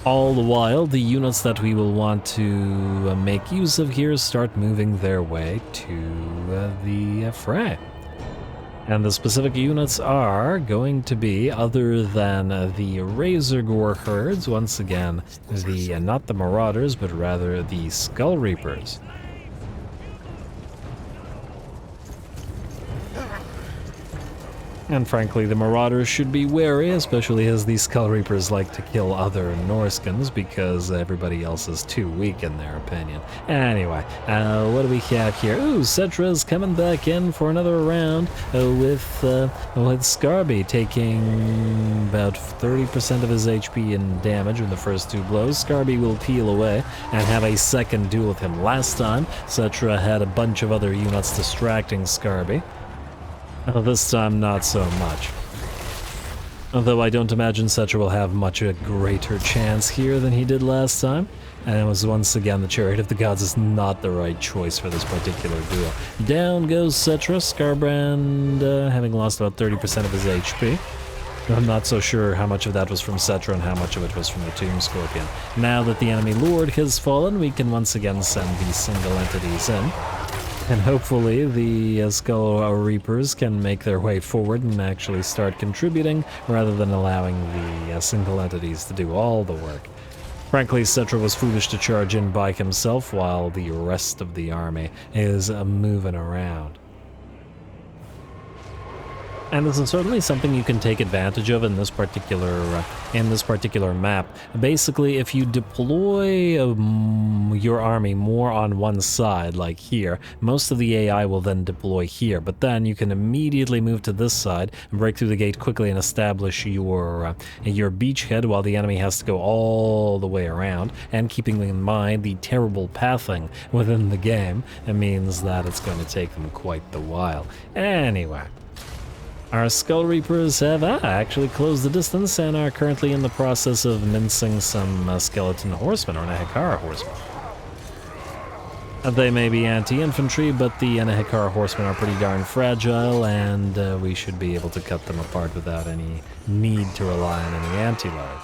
All the while, the units that we will want to make use of here start moving their way to the fray. And the specific units are going to be, other than the Razorgore herds, once again, not the Marauders, but rather the Skull Reapers. And frankly, the Marauders should be wary, especially as these Skull Reapers like to kill other Norskins because everybody else is too weak in their opinion. Anyway, what do we have here? Ooh, Cetra's coming back in for another round with Skarby taking about 30% of his HP in damage in the first two blows. Skarby will peel away and have a second duel with him. Last time, Cetra had a bunch of other units distracting Skarby. This time, not so much. Although I don't imagine Cetra will have much a greater chance here than he did last time. And it was once again the Chariot of the Gods is not the right choice for this particular duel. Down goes Cetra, Skarbrand having lost about 30% of his HP. I'm not so sure how much of that was from Cetra and how much of it was from the Tomb Scorpion. Now that the enemy lord has fallen, we can once again send these single entities in. And hopefully the Skull Reapers can make their way forward and actually start contributing, rather than allowing the single entities to do all the work. Frankly, Cetra was foolish to charge in by himself while the rest of the army is moving around. And this is certainly something you can take advantage of in this particular map. Basically, if you deploy your army more on one side, like here, most of the AI will then deploy here. But then you can immediately move to this side and break through the gate quickly and establish your beachhead, while the enemy has to go all the way around. And keeping in mind the terrible pathing within the game, it means that it's going to take them quite the while. Anyway. Our Skull Reapers have actually closed the distance and are currently in the process of mincing some skeleton horsemen, or Nehekara horsemen. They may be anti-infantry, but the Nehekara horsemen are pretty darn fragile, and we should be able to cut them apart without any need to rely on any anti-load.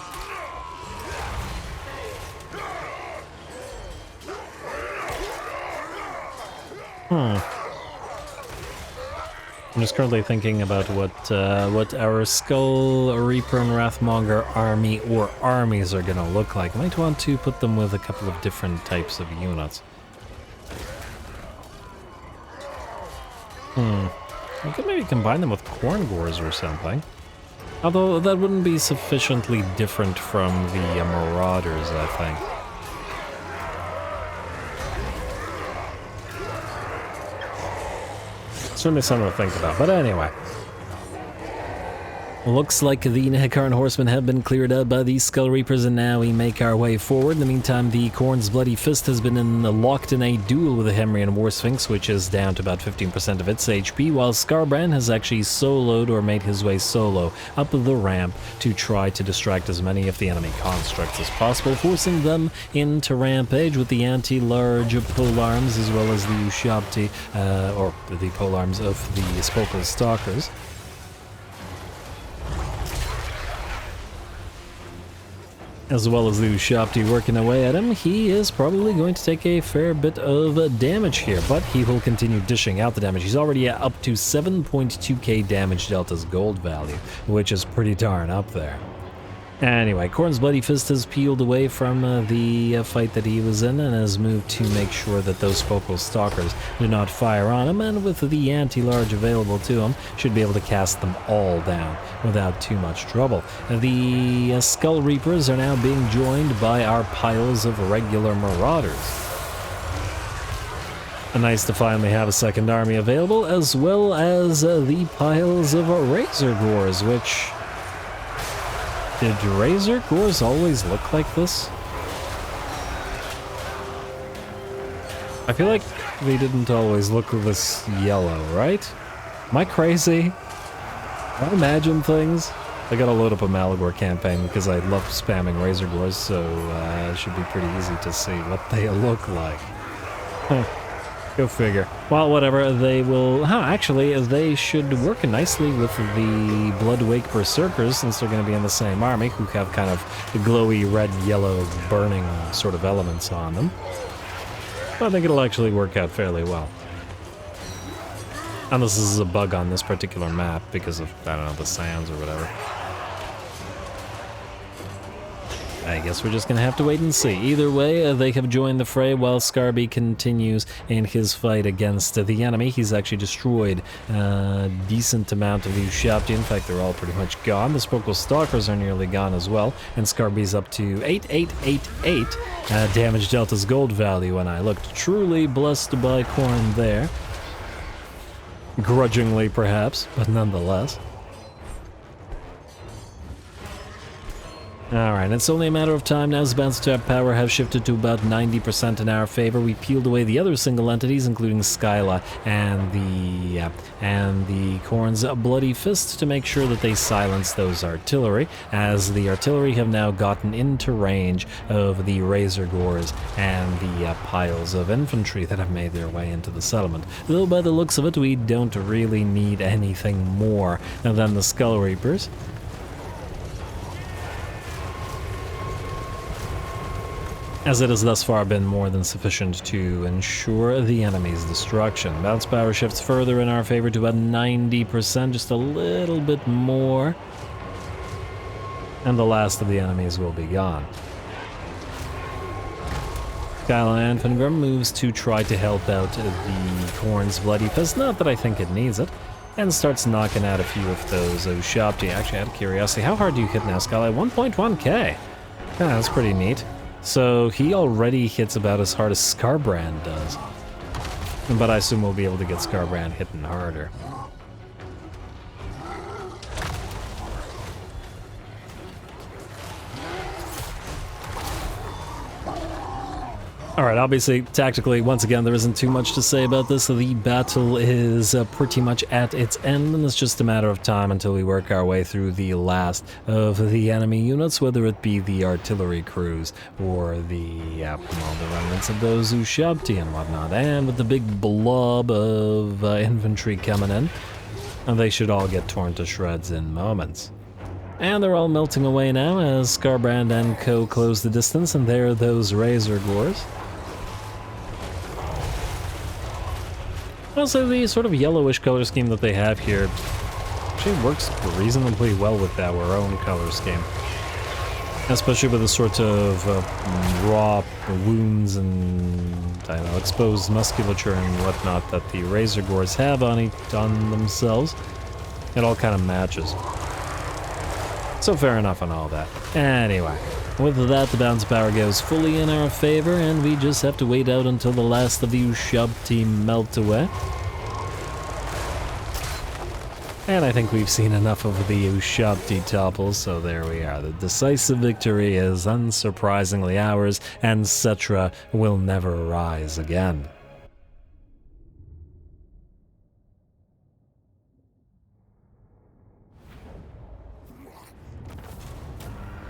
I'm just currently thinking about what our Skull Reaper and Wrathmonger army or armies are going to look like. I might want to put them with a couple of different types of units. I could maybe combine them with Khorngors or something. Although that wouldn't be sufficiently different from the Marauders, I think. Certainly something to think about, but anyway. Looks like the Khorne horsemen have been cleared out by the Skull Reapers, and now we make our way forward. In the meantime, the Khorne's Bloody Fist has been locked in a duel with the Hemrian War Sphinx, which is down to about 15% of its HP, while Skarbrand has actually soloed or made his way solo up the ramp to try to distract as many of the enemy constructs as possible, forcing them into rampage with the anti-large polearms as well as the Ushabti, or the polearms of the Spokal Stalkers. As well as the Ushabti working away at him, he is probably going to take a fair bit of damage here, but he will continue dishing out the damage. He's already at up to 7.2k damage delta's gold value, which is pretty darn up there. Anyway, Khorne's Bloody Fist has peeled away from the fight that he was in and has moved to make sure that those Spokal Stalkers do not fire on him, and with the anti-large available to him, should be able to cast them all down without too much trouble. The Skull Reapers are now being joined by our piles of regular Marauders. Nice to finally have a second army available, as well as the piles of Razor Gores, which... Did Razor Gores always look like this? I feel like they didn't always look this yellow, right? Am I crazy? I imagine things. I gotta load up a Malagor campaign because I love spamming Razor Gores, so it should be pretty easy to see what they look like. Huh. Go figure. Well, whatever, they will... actually, they should work nicely with the Bloodwake Berserkers, since they're going to be in the same army, who have kind of glowy red-yellow burning sort of elements on them. But I think it'll actually work out fairly well. Unless this is a bug on this particular map, because of, I don't know, the sands or whatever. I guess we're just gonna have to wait and see. Either way, they have joined the fray while Skarby continues in his fight against the enemy. He's actually destroyed a decent amount of the Ushabti. In fact, they're all pretty much gone. The Spokal Stalkers are nearly gone as well, and Skarby's up to 8888 damage delta's gold value, and I looked truly blessed by Khorne there. Grudgingly, perhaps, but nonetheless. Alright, it's only a matter of time now as the bounce trap power has shifted to about 90% in our favor. We peeled away the other single entities, including Skyla and the Khorne's Bloody Fist, to make sure that they silence those artillery, as the artillery have now gotten into range of the Razor Gores and the piles of infantry that have made their way into the settlement. Though by the looks of it, we don't really need anything more than the Skull Reapers. as it has thus far been more than sufficient to ensure the enemy's destruction. Bounce power shifts further in our favor to about 90%, just a little bit more, and the last of the enemies will be gone. Skyla Anfingrim moves to try to help out the Khorne's Bloody Fist, not that I think it needs it, and starts knocking out a few of those Ushabti. Actually, out of curiosity, how hard do you hit now, Skyla? 1.1k. Yeah, that's pretty neat. So he already hits about as hard as Skarbrand does. But I assume we'll be able to get Skarbrand hitting harder. Alright, obviously, tactically, once again, there isn't too much to say about this. The battle is pretty much at its end, and it's just a matter of time until we work our way through the last of the enemy units, whether it be the artillery crews or the remnants of those Ushabti and whatnot. And with the big blob of infantry coming in, they should all get torn to shreds in moments. And they're all melting away now as Skarbrand and co close the distance, and there are those Razor Gores. Also, the sort of yellowish color scheme that they have here actually works reasonably well with our own color scheme. Especially with the sort of raw wounds and, I don't know, exposed musculature and whatnot that the Razor Gores have on themselves. It all kind of matches. So fair enough on all that. Anyway, with that, the bounce power goes fully in our favor, and we just have to wait out until the last of the Ushabti melt away. And I think we've seen enough of the Ushabti topple, so there we are. The decisive victory is unsurprisingly ours, and Cetra will never rise again.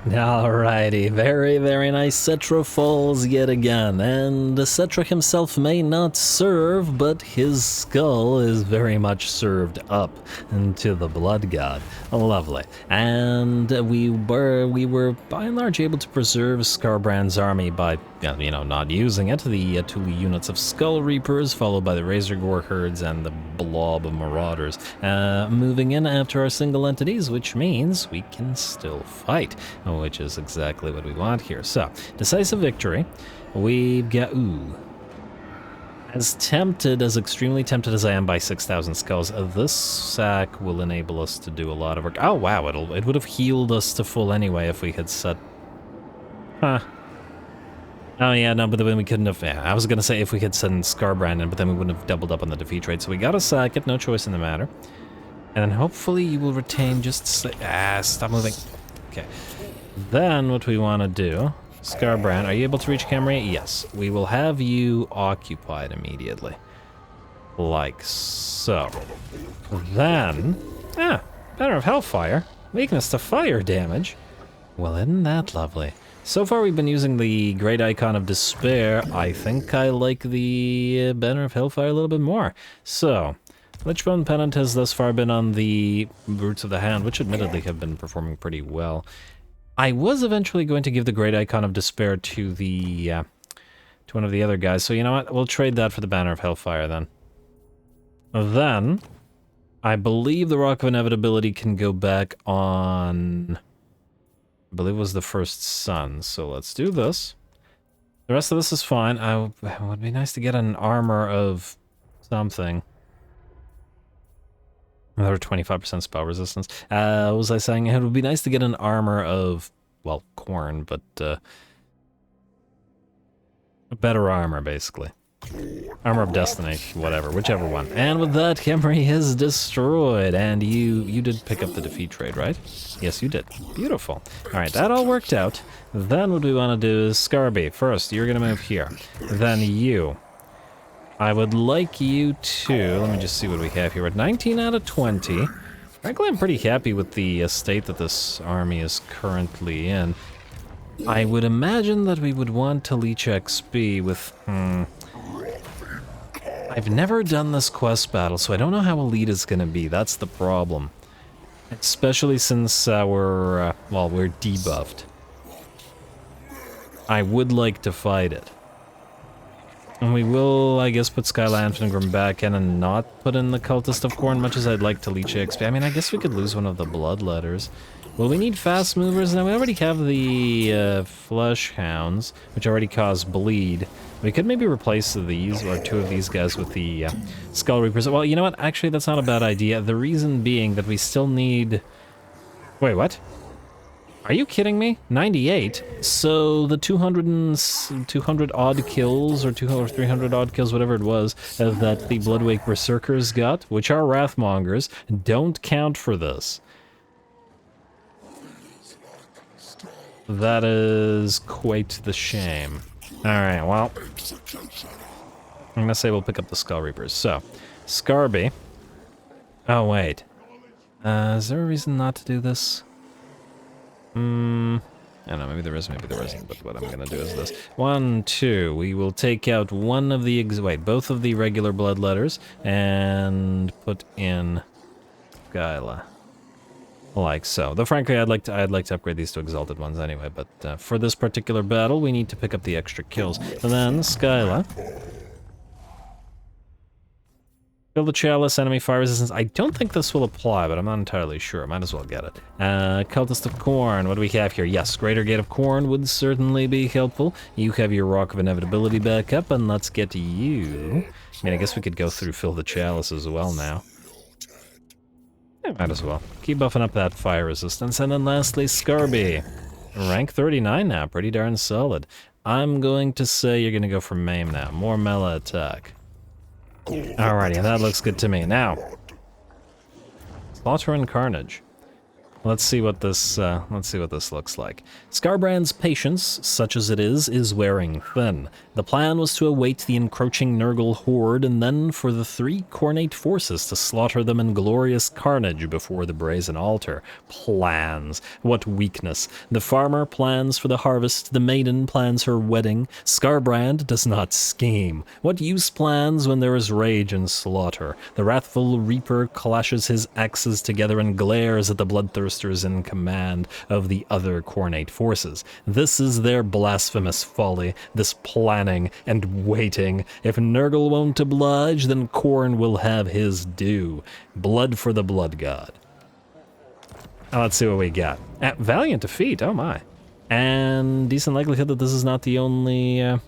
Alrighty, very, very nice. Cetra falls yet again, and Cetra himself may not serve, but his skull is very much served up into the blood god. Lovely. And we were by and large able to preserve Skarbrand's army by, you know, not using it. The 2 units of Skull Reapers, followed by the Razor Gore herds and the blob of Marauders, moving in after our single entities, which means we can still fight, which is exactly what we want here. So, decisive victory. We've got, as extremely tempted as I am by 6,000 skulls, this sack will enable us to do a lot of work. Oh wow, it would have healed us to full anyway if we had set... Huh. Oh yeah, no, but then we couldn't have... Yeah, I was gonna say if we had sent Skarbrand in, but then we wouldn't have doubled up on the defeat rate, so we gotta sack it, no choice in the matter. And then hopefully you will retain just... stop moving. Okay. Then what we want to do, Skarbrand, are you able to reach camera? Yes. We will have you occupied immediately. Like so. Then, Banner of Hellfire. Weakness to fire damage. Well, isn't that lovely? So far we've been using the Great Icon of Despair. I think I like the Banner of Hellfire a little bit more. So, Lichbone Pennant has thus far been on the Roots of the Hand, which admittedly have been performing pretty well. I was eventually going to give the Great Icon of Despair to the to one of the other guys, so you know what? We'll trade that for the Banner of Hellfire then. Then, I believe the Rock of Inevitability can go back on... I believe it was the First Sun, so let's do this. The rest of this is fine. It would be nice to get an armor of something. Another 25% spell resistance. Was I saying it would be nice to get an armor of, well, Khorne, but a better armor, basically. Armor of Destiny, whatever, whichever one. And with that, Khemri is destroyed, and you did pick up the defeat trade, right? Yes, you did. Beautiful. Alright, that all worked out. Then what we want to do is Skarby. First, you're going to move here. Then you. I would like you to, let me just see what we have here. We're at 19 out of 20. Frankly, I'm pretty happy with the state that this army is currently in. I would imagine that we would want to leech XP with, I've never done this quest battle, so I don't know how elite it's going to be. That's the problem. Especially since we're debuffed. I would like to fight it. And we will, I guess, put Skylanfingrim back in and not put in the Cultist of Khorne, much as I'd like to leech XP. I mean, I guess we could lose one of the Bloodletters. Well, we need fast movers. Now, we already have the Flesh Hounds, which already cause bleed. We could maybe replace these, or 2 of these guys, with the Skull Reapers. Well, you know what? Actually, that's not a bad idea. The reason being that we still need... Wait, what? Are you kidding me? 98? So the 200 odd kills, or 200 or 300 odd kills, whatever it was, that the Bloodwake Berserkers got, which are Wrathmongers, don't count for this. That is quite the shame. Alright, well, I'm gonna say we'll pick up the Skull Reapers. So, Skarby. Oh, wait. Is there a reason not to do this? I don't know, maybe there isn't, but what I'm gonna do is this. 1, 2, we will take out one of the, both of the regular Bloodletters, and put in Skyla. Like so. Though frankly, I'd like to upgrade these to exalted ones anyway, but for this particular battle, we need to pick up the extra kills. And then, Skyla. Fill the Chalice, enemy fire resistance. I don't think this will apply, but I'm not entirely sure. Might as well get it. Cultist of Khorne, what do we have here? Yes, Greater Gate of Khorne would certainly be helpful. You have your Rock of Inevitability back up, and let's get to you. I mean, I guess we could go through Fill the Chalice as well now. Yeah, might as well. Keep buffing up that fire resistance. And then lastly, Skarby. Rank 39 now, pretty darn solid. I'm going to say you're going to go for Maim now. More melee attack. Alrighty, that looks good to me. Now, Slaughter and carnage. Let's see what this looks like. Skarbrand's patience, such as it is wearing thin. The plan was to await the encroaching Nurgle horde, and then for the 3 Khornate forces to slaughter them in glorious carnage before the brazen altar. Plans. What weakness. The farmer plans for the harvest, the maiden plans her wedding. Skarbrand does not scheme. What use plans when there is rage and slaughter? The wrathful reaper clashes his axes together and glares at the bloodthirster in command of the other Khornate forces. This is their blasphemous folly, this planning and waiting. If Nurgle won't oblige, then Khorne will have his due. Blood for the blood god. Now let's see what we got. Valiant defeat, oh my. And decent likelihood that this is not the only,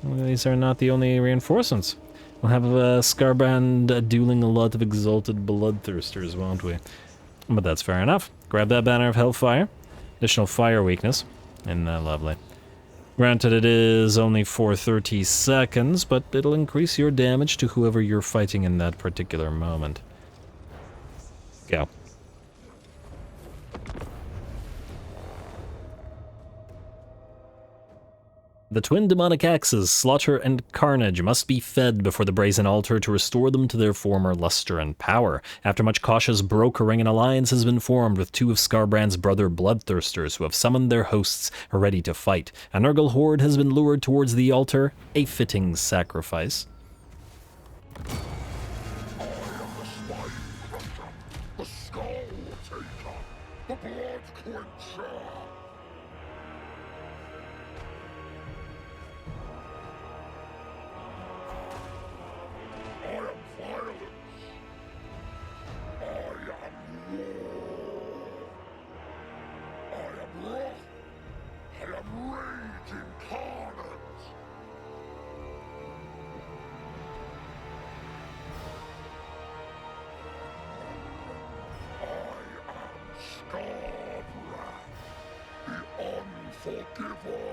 these are not the only reinforcements. We'll have Skarbrand dueling a lot of exalted bloodthirsters, won't we? But that's fair enough. Grab that banner of hellfire. Additional fire weakness. And lovely. Granted, it is only for 30 seconds, but it'll increase your damage to whoever you're fighting in that particular moment. Go. The twin demonic axes, Slaughter and Carnage, must be fed before the brazen altar to restore them to their former luster and power. After much cautious brokering, an alliance has been formed with 2 of Skarbrand's brother bloodthirsters who have summoned their hosts ready to fight. A Nurgle horde has been lured towards the altar, a fitting sacrifice. The skull taker, the blood quencher. I am violence. I am war. I am wrath. I am rage incarnate. Skarbrand, the Unforgiven.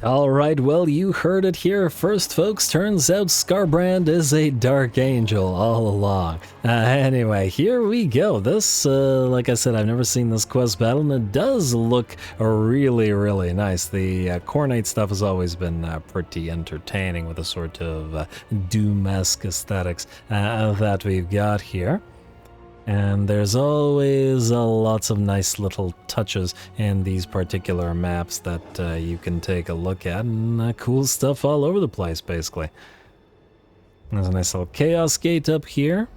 Alright, well, you heard it here first, folks. Turns out Skarbrand is a dark angel all along. Anyway, here we go. This, like I said, I've never seen this quest battle, and it does look really, really nice. The Khornate stuff has always been pretty entertaining with the sort of Doom-esque aesthetics that we've got here. And there's always lots of nice little touches in these particular maps that you can take a look at, and cool stuff all over the place, basically. There's a nice little Chaos Gate up here.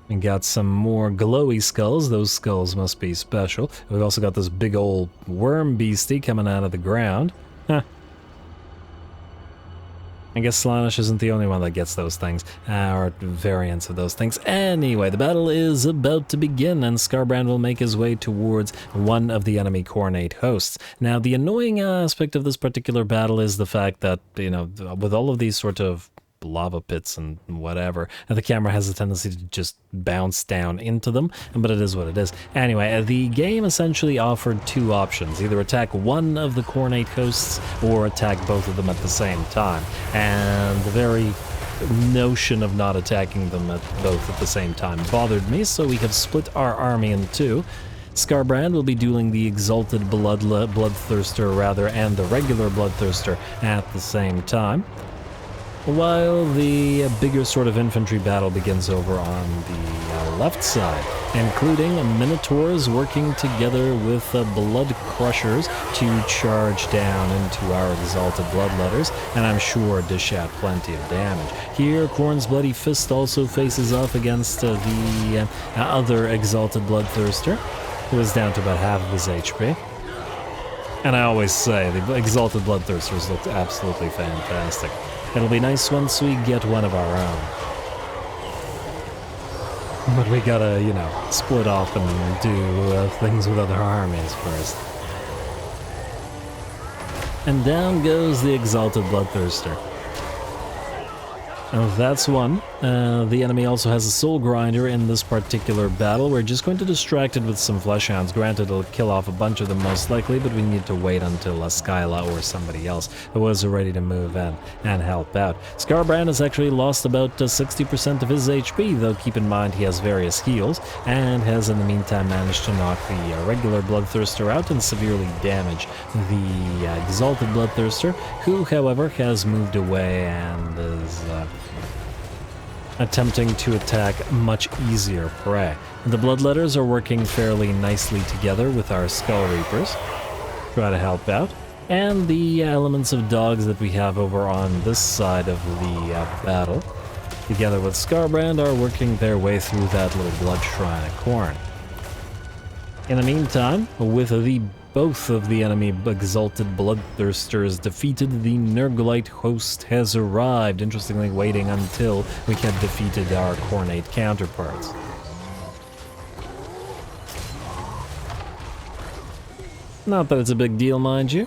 We got some more glowy skulls. Those skulls must be special. We've also got this big old worm beastie coming out of the ground. Huh. I guess Slaanesh isn't the only one that gets those things, or variants of those things. Anyway, the battle is about to begin, and Skarbrand will make his way towards one of the enemy Khornate hosts. Now, the annoying aspect of this particular battle is the fact that, you know, with all of these sort of lava pits and whatever, and the camera has a tendency to just bounce down into them, but it is what it is. Anyway, the game essentially offered 2 options: either attack one of the Khornate hosts or attack both of them at the same time. And the very notion of not attacking them both at the same time bothered me, so we have split our army in 2. Skarbrand will be dueling the exalted bloodthirster and the regular bloodthirster at the same time, while the bigger sort of infantry battle begins over on the left side, including Minotaurs working together with Blood Crushers to charge down into our exalted bloodletters, and I'm sure dish out plenty of damage. Here, Khorne's Bloody Fist also faces off against the other exalted bloodthirster, who is down to about half of his HP. And I always say, the exalted bloodthirsters look absolutely fantastic. It'll be nice once we get one of our own. But we gotta, you know, split off and do things with other armies first. And down goes the exalted bloodthirster. Oh, that's one. The enemy also has a soul grinder in this particular battle. We're just going to distract it with some fleshhounds. Granted, it'll kill off a bunch of them most likely, but we need to wait until Skyla or somebody else was ready to move in and help out. Skarbrand has actually lost about 60% of his HP, though keep in mind he has various heals, and has in the meantime managed to knock the regular bloodthirster out and severely damage the exalted bloodthirster, who however has moved away and is attempting to attack much easier prey. The bloodletters are working fairly nicely together with our skull reapers, try to help out, and the elements of dogs that we have over on this side of the battle, together with Skarbrand, are working their way through that little blood shrine of Khorne. In the meantime, with both of the enemy exalted bloodthirsters defeated, the Nurglite host has arrived, interestingly waiting until we had defeated our Khornate counterparts. Not that it's a big deal, mind you.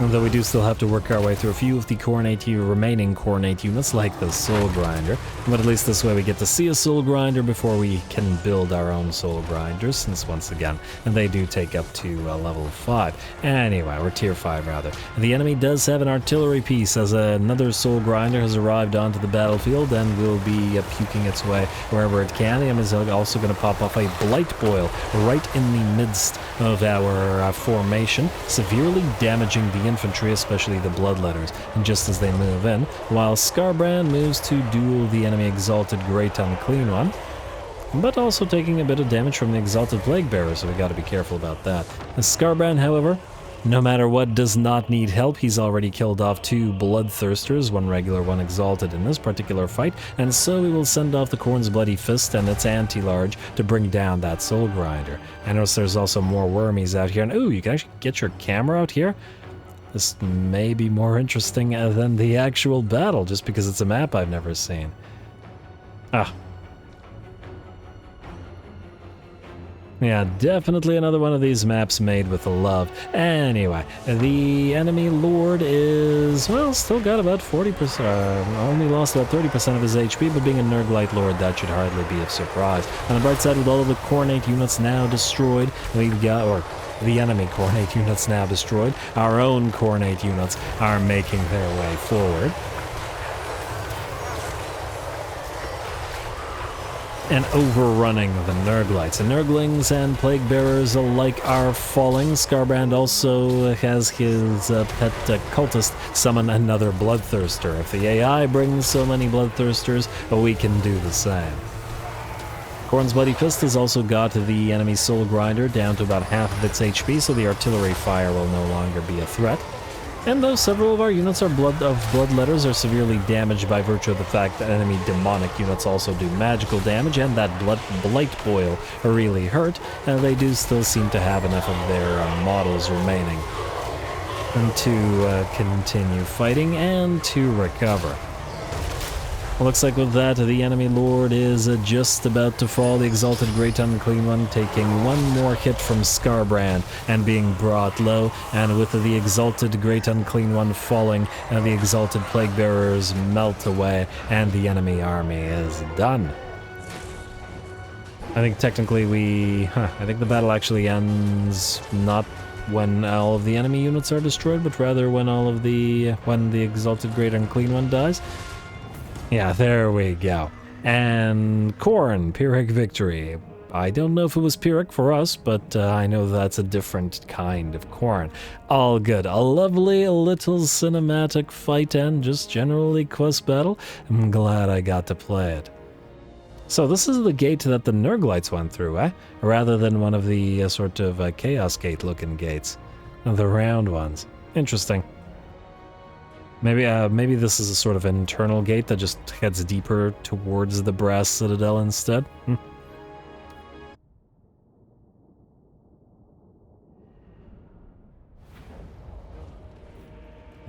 Although we do still have to work our way through a few of the remaining Khornate units, like the Soul Grinder. But at least this way we get to see a Soul Grinder before we can build our own Soul Grinders, since once again, they do take up to level 5. Anyway, or tier 5 rather. The enemy does have an artillery piece, as another Soul Grinder has arrived onto the battlefield and will be puking its way wherever it can. The enemy is also going to pop off a Blight Boil right in the midst of our formation, severely damaging the infantry, especially the bloodletters, just as they move in, while Skarbrand moves to duel the enemy exalted Great Unclean One, but also taking a bit of damage from the exalted Plague Bearer, so we gotta be careful about that. Skarbrand, however, no matter what, does not need help. He's already killed off 2 bloodthirsters, 1 regular, 1 exalted in this particular fight, and so we will send off the Khorne's Bloody Fist and its anti-large to bring down that Soul Grinder. I notice there's also more wormies out here, and ooh, you can actually get your camera out here? This may be more interesting than the actual battle, just because it's a map I've never seen. Ah. Yeah, definitely another one of these maps made with love. Anyway, the enemy lord is, well, still got about 40%, only lost about 30% of his HP, but being a Nurglite lord, that should hardly be a surprise. On the bright side, with all of the Khornate units now destroyed, we've got, or the enemy Khornate units now destroyed, our own Khornate units are making their way forward and overrunning the Nurglites. The Nurglings and Plague Bearers alike are falling. Skarbrand also has his pet cultist summon another Bloodthirster. If the AI brings so many Bloodthirsters, we can do the same. Khorne's Bloody Fist has also got the enemy Soul Grinder down to about half of its HP, so the artillery fire will no longer be a threat. And though several of our units are bloodletters are severely damaged by virtue of the fact that enemy demonic units also do magical damage, and that Blight Boil really hurt, they do still seem to have enough of their models remaining and to continue fighting and to recover. Looks like with that, the enemy lord is just about to fall. The exalted Great Unclean One taking one more hit from Skarbrand and being brought low, and with the exalted Great Unclean One falling, the exalted Plague Bearers melt away, and the enemy army is done. I think technically I think the battle actually ends not when all of the enemy units are destroyed, but rather when when the exalted Great Unclean One dies. Yeah, there we go. And Khorne, Pyrrhic victory. I don't know if it was Pyrrhic for us, but I know that's a different kind of Khorne. All good. A lovely little cinematic fight and just generally quest battle. I'm glad I got to play it. So this is the gate that the Nurglites went through, eh? Rather than one of the sort of Chaos Gate looking gates. The round ones. Interesting. Maybe this is a sort of internal gate that just heads deeper towards the Brass Citadel instead.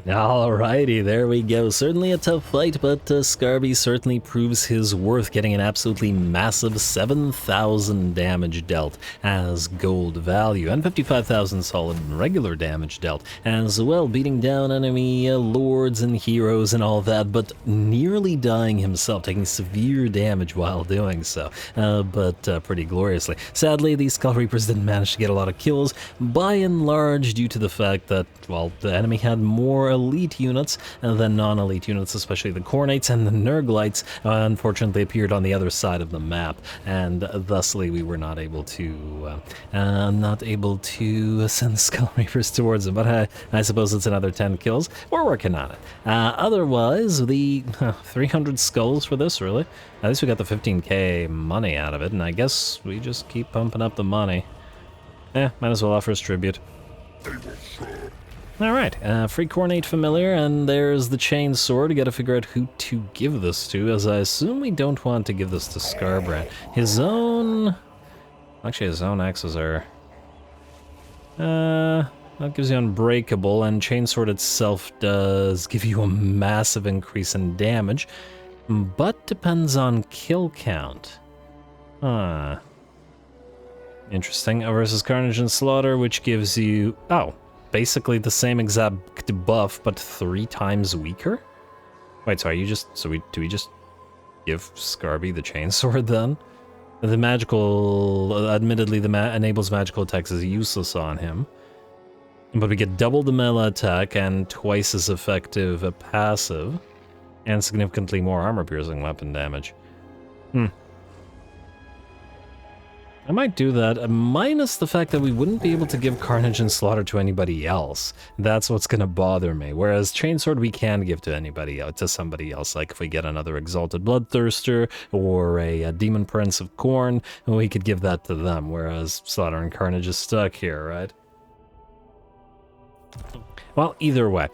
Alrighty, there we go. Certainly a tough fight, but Skarby certainly proves his worth, getting an absolutely massive 7,000 damage dealt as gold value, and 55,000 solid regular damage dealt as well, beating down enemy lords and heroes and all that, but nearly dying himself, taking severe damage while doing so, but pretty gloriously. Sadly, these Skull Reapers didn't manage to get a lot of kills, by and large due to the fact that, well, the enemy had more elite units than non-elite units, especially the Khornates, and the Nurglites unfortunately appeared on the other side of the map, and thusly we were not able to send Skull Reapers towards them, but I suppose it's another 10 kills. We're working on it. Otherwise, the 300 skulls for this, really. At least we got the 15k money out of it, and I guess we just keep pumping up the money. Might as well offer us tribute. Alright, free Khornate familiar, and there's the chain sword. Gotta figure out who to give this to, as I assume we don't want to give this to Skarbrand. His own... Actually, his own axes are... that gives you unbreakable, and chainsword itself does give you a massive increase in damage, but depends on kill count. Interesting. Versus Carnage and Slaughter, which gives you... Oh, basically the same exact buff, but 3 times weaker? Wait, so are you just... do we just give Skarby the chainsword then? The magical... Admittedly, the enables magical attacks is useless on him. But we get double the melee attack and twice as effective a passive. And significantly more armor-piercing weapon damage. I might do that, minus the fact that we wouldn't be able to give Carnage and Slaughter to anybody else. That's what's gonna bother me. Whereas Chainsword we can give to anybody else, to somebody else. Like if we get another Exalted Bloodthirster or a Demon Prince of Khorne, we could give that to them. Whereas Slaughter and Carnage is stuck here, right? Well, either way.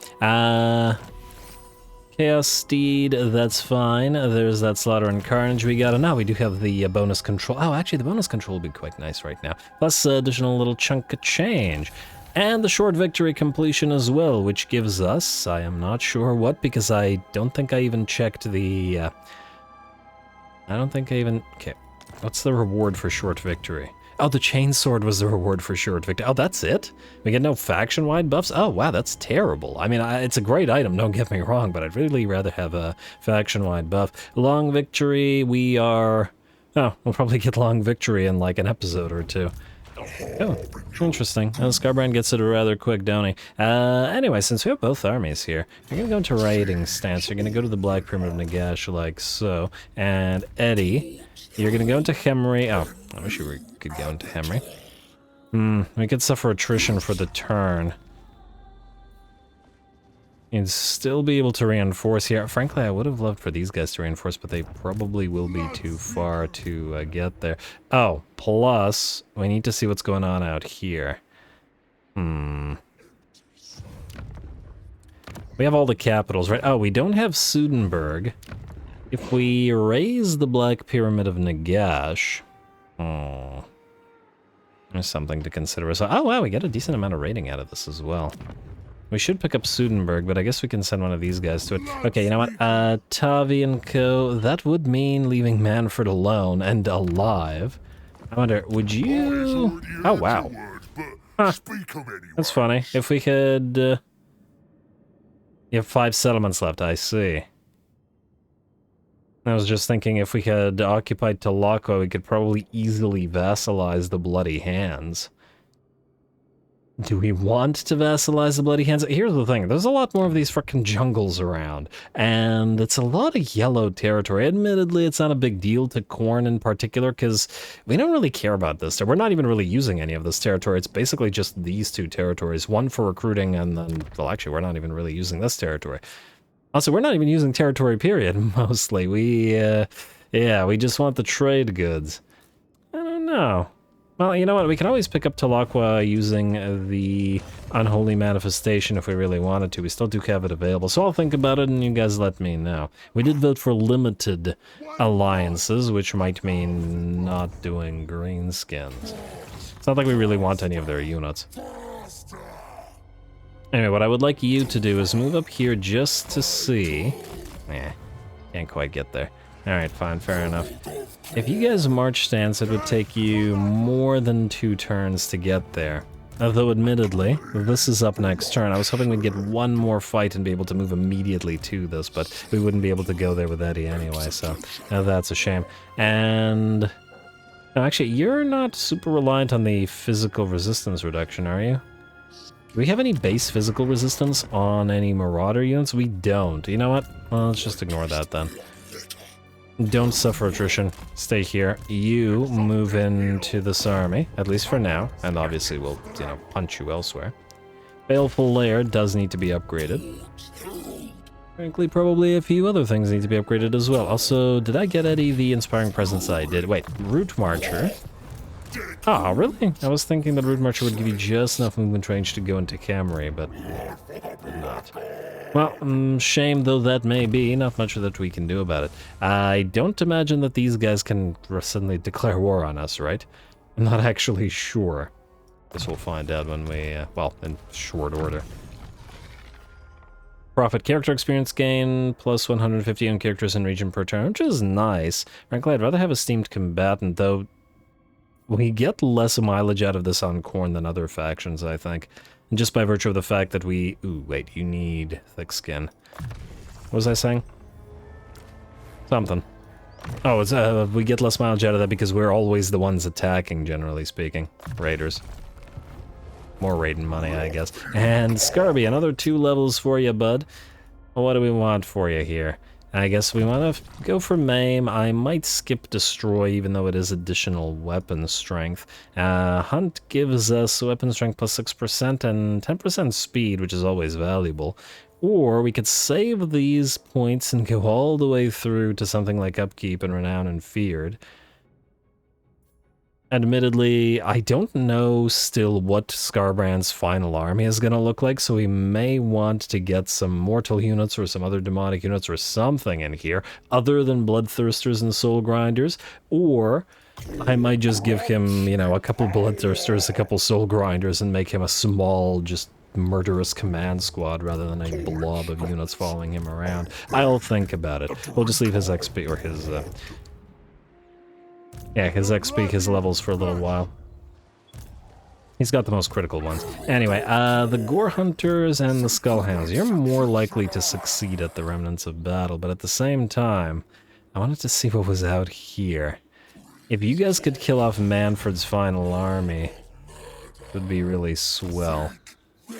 Chaos Steed, that's fine. There's that Slaughter and Carnage we got. And now we do have the bonus control. Oh, actually, the bonus control will be quite nice right now. Plus, additional little chunk of change. And the short victory completion as well, which gives us, I am not sure what, because I don't think I even checked the... I don't think I even... Okay, what's the reward for short victory? Oh, the chainsword was the reward for short victory. Oh, that's it? We get no faction-wide buffs? Oh, wow, that's terrible. I mean, it's a great item, don't get me wrong, but I'd really rather have a faction-wide buff. Long victory, we are... Oh, we'll probably get long victory in like an episode or two. Oh, interesting. Skarbrand gets it rather quick, don't he? Anyway, since we have both armies here, you're gonna go into raiding stance. You're gonna go to the Black Pyramid of Nagash like so. And Eddie, you're gonna go into Hemry. Oh, I wish you could go into Hemry. We could suffer attrition for the turn. You'd still be able to reinforce here. Frankly, I would have loved for these guys to reinforce, but they probably will be too far to get there. Oh, plus, we need to see what's going on out here. We have all the capitals, right? Oh, we don't have Sudenburg. If we raise the Black Pyramid of Nagash... Oh... There's something to consider. So, oh, wow, we get a decent amount of rating out of this as well. We should pick up Sudenburg, but I guess we can send one of these guys to it. Okay, you know what? Tavi and Co. That would mean leaving Manfred alone and alive. I wonder, would you... Oh, wow. Huh. That's funny. If we could... You have 5 settlements left, I see. I was just thinking if we had occupied Talakwa, we could probably easily vassalize the Bloody Hands. Do we want to vassalize the Bloody Hands? Here's the thing, there's a lot more of these frickin' jungles around, and it's a lot of yellow territory. Admittedly, it's not a big deal to Khorne in particular, because we don't really care about this. We're not even really using any of this territory. It's basically just these 2 territories, one for recruiting, and then, well, actually, we're not even really using this territory. Also, we're not even using territory, period, mostly. Yeah, we just want the trade goods. I don't know. Well, you know what, we can always pick up Talakwa using the Unholy Manifestation if we really wanted to. We still do have it available, so I'll think about it and you guys let me know. We did vote for limited alliances, which might mean not doing greenskins. It's not like we really want any of their units. Anyway, what I would like you to do is move up here just to see. Can't quite get there. Alright, fine, fair enough. If you guys march stance, it would take you more than 2 turns to get there. Although, admittedly, this is up next turn. I was hoping we'd get one more fight and be able to move immediately to this, but we wouldn't be able to go there with Eddie anyway, so that's a shame. And... no, actually, you're not super reliant on the physical resistance reduction, are you? Do we have any base physical resistance on any Marauder units? We don't. You know what? Well, let's just ignore that then. Don't suffer attrition. Stay here. You move into this army, at least for now, and obviously we'll, you know, punch you elsewhere. Baleful Lair does need to be upgraded. Frankly, probably a few other things need to be upgraded as well. Also, did I get Eddie the Inspiring Presence? I did. Wait, Root Marcher. Oh, really? I was thinking that Root Marcher would give you just enough movement range to go into Camry, but not. Well, shame though that may be, not much that we can do about it. I don't imagine that these guys can suddenly declare war on us, right? I'm not actually sure. Guess we'll find out when we, well, in short order. Profit character experience gain, plus 150 on characters in region per turn, which is nice. Frankly, I'd rather have a steamed combatant, though we get less mileage out of this on Khorne than other factions, I think. And just by virtue of the fact that we... ooh, wait, you need thick skin. What was I saying? Something. Oh, it's, we get less mileage out of that because we're always the ones attacking, generally speaking. Raiders. More raiding money, I guess. And Skarby, another 2 levels for you, bud. What do we want for you here? I guess we want to go for Maim. I might skip Destroy, even though it is additional weapon strength. Hunt gives us weapon strength plus 6% and 10% speed, which is always valuable. Or we could save these points and go all the way through to something like Upkeep and Renown and Feared. Admittedly, I don't know still what Skarbrand's final army is going to look like, so we may want to get some mortal units or some other demonic units or something in here, other than bloodthirsters and soul grinders, or I might just give him, you know, a couple bloodthirsters, a couple soul grinders, and make him a small, just murderous command squad rather than a blob of units following him around. I'll think about it. We'll just leave his XP, or his, yeah, his XP, his levels for a little while. He's got the most critical ones. Anyway, the Gore Hunters and the Skullhounds, you're more likely to succeed at the Remnants of Battle, but at the same time, I wanted to see what was out here. If you guys could kill off Manfred's final army, it would be really swell.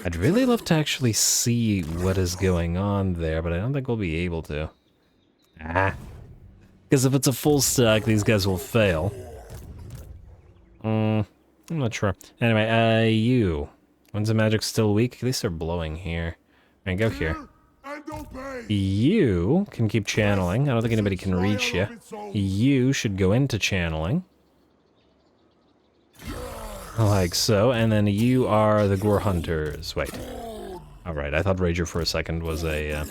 I'd really love to actually see what is going on there, but I don't think we'll be able to. Because if it's a full stack, these guys will fail. I'm not sure. Anyway, you. When's the magic still weak? At least they're blowing here. Alright, go here. You can keep channeling. I don't think anybody can reach you. You should go into channeling. Like so, and then you are the Gore Hunters. Wait. Alright, I thought Rager for a second was a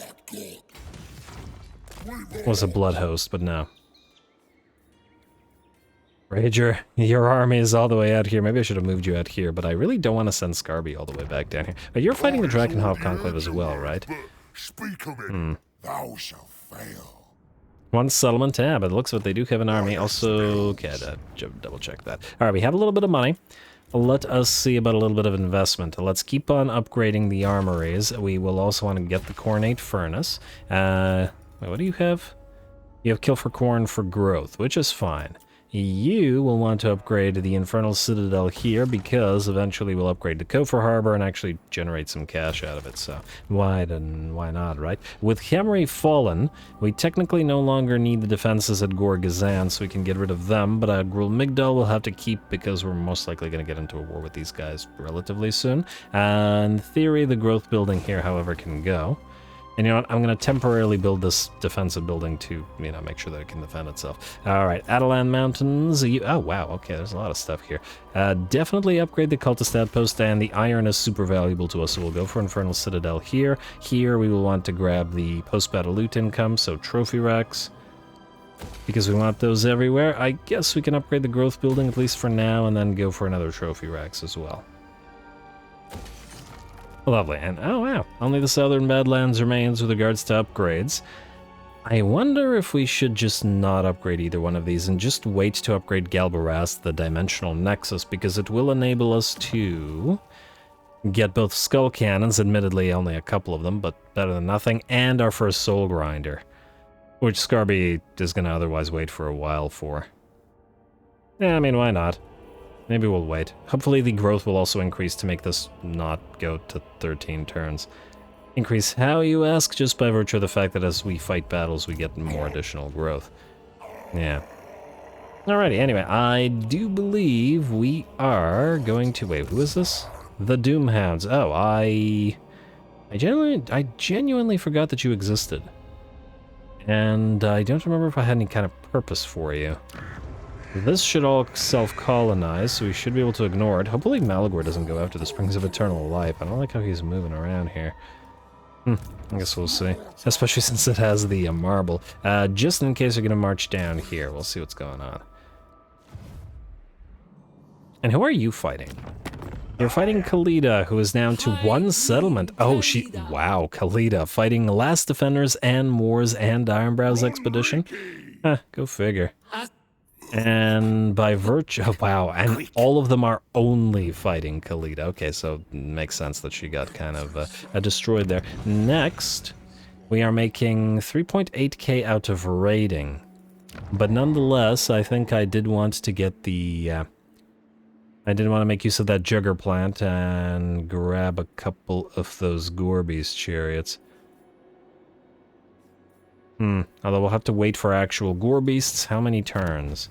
blood host, but no. Rager, your army is all the way out here. Maybe I should have moved you out here, but I really don't want to send Skarby all the way back down here. But you're fighting the Drakenhof Conclave as well, right? Speak of it, thou shalt fail. One settlement tab. It looks like they do have an army. Also, okay, double check that. Alright, we have a little bit of money. Let us see about a little bit of investment. Let's keep on upgrading the armories. We will also want to get the Cornate Furnace. Wait, what do you have? You have Kill for Khorne for growth, which is fine. You will want to upgrade the Infernal Citadel here because eventually we'll upgrade the Kofar Harbor and actually generate some cash out of it, so why not, right? With Khemri Fallen, we technically no longer need the defenses at Gor Gazan, so we can get rid of them, but Grul Migdal we'll have to keep because we're most likely going to get into a war with these guys relatively soon. In theory, the growth building here, however, can go. And you know what, I'm going to temporarily build this defensive building to, you know, make sure that it can defend itself. Alright, Atalan Mountains. Oh, wow, okay, there's a lot of stuff here. Definitely upgrade the Cultist Outpost, and the iron is super valuable to us, so we'll go for Infernal Citadel here. Here, we will want to grab the post-battle loot income, so trophy racks, because we want those everywhere. I guess we can upgrade the growth building, at least for now, and then go for another trophy racks as well. Lovely, and oh wow, only the Southern Badlands remains with regards to upgrades. I wonder if we should just not upgrade either one of these and just wait to upgrade Galbarast, the Dimensional Nexus, because it will enable us to get both Skull Cannons, admittedly only a couple of them, but better than nothing, and our first Soul Grinder, which Skarby is going to otherwise wait for a while for. Yeah, I mean, why not? Maybe we'll wait. Hopefully the growth will also increase to make this not go to 13 turns. Increase how, you ask? Just by virtue of the fact that as we fight battles, we get more additional growth. Yeah. Alrighty, anyway, I do believe we are going to... Wait, who is this? The Doomhounds. Oh, I genuinely forgot that you existed. And I don't remember if I had any kind of purpose for you. This should all self-colonize, so we should be able to ignore it. Hopefully Malagor doesn't go after the Springs of Eternal Life. I don't like how he's moving around here. I guess we'll see. Especially since it has the marble. Just in case you're gonna march down here, we'll see what's going on. And who are you fighting? You're fighting Khalida, who is down to 1 settlement. Oh, wow, Khalida, fighting Last Defenders and Moors and Ironbrow's expedition? Huh, go figure. And by virtue... Oh, wow, and all of them are only fighting Khalida. Okay, so it makes sense that she got kind of destroyed there. Next, we are making 3.8k out of raiding. But nonetheless, I think I did want to get the... I did want to make use of that Jugger plant and grab a couple of those Gorby's chariots. Although we'll have to wait for actual Gorbeasts. How many turns?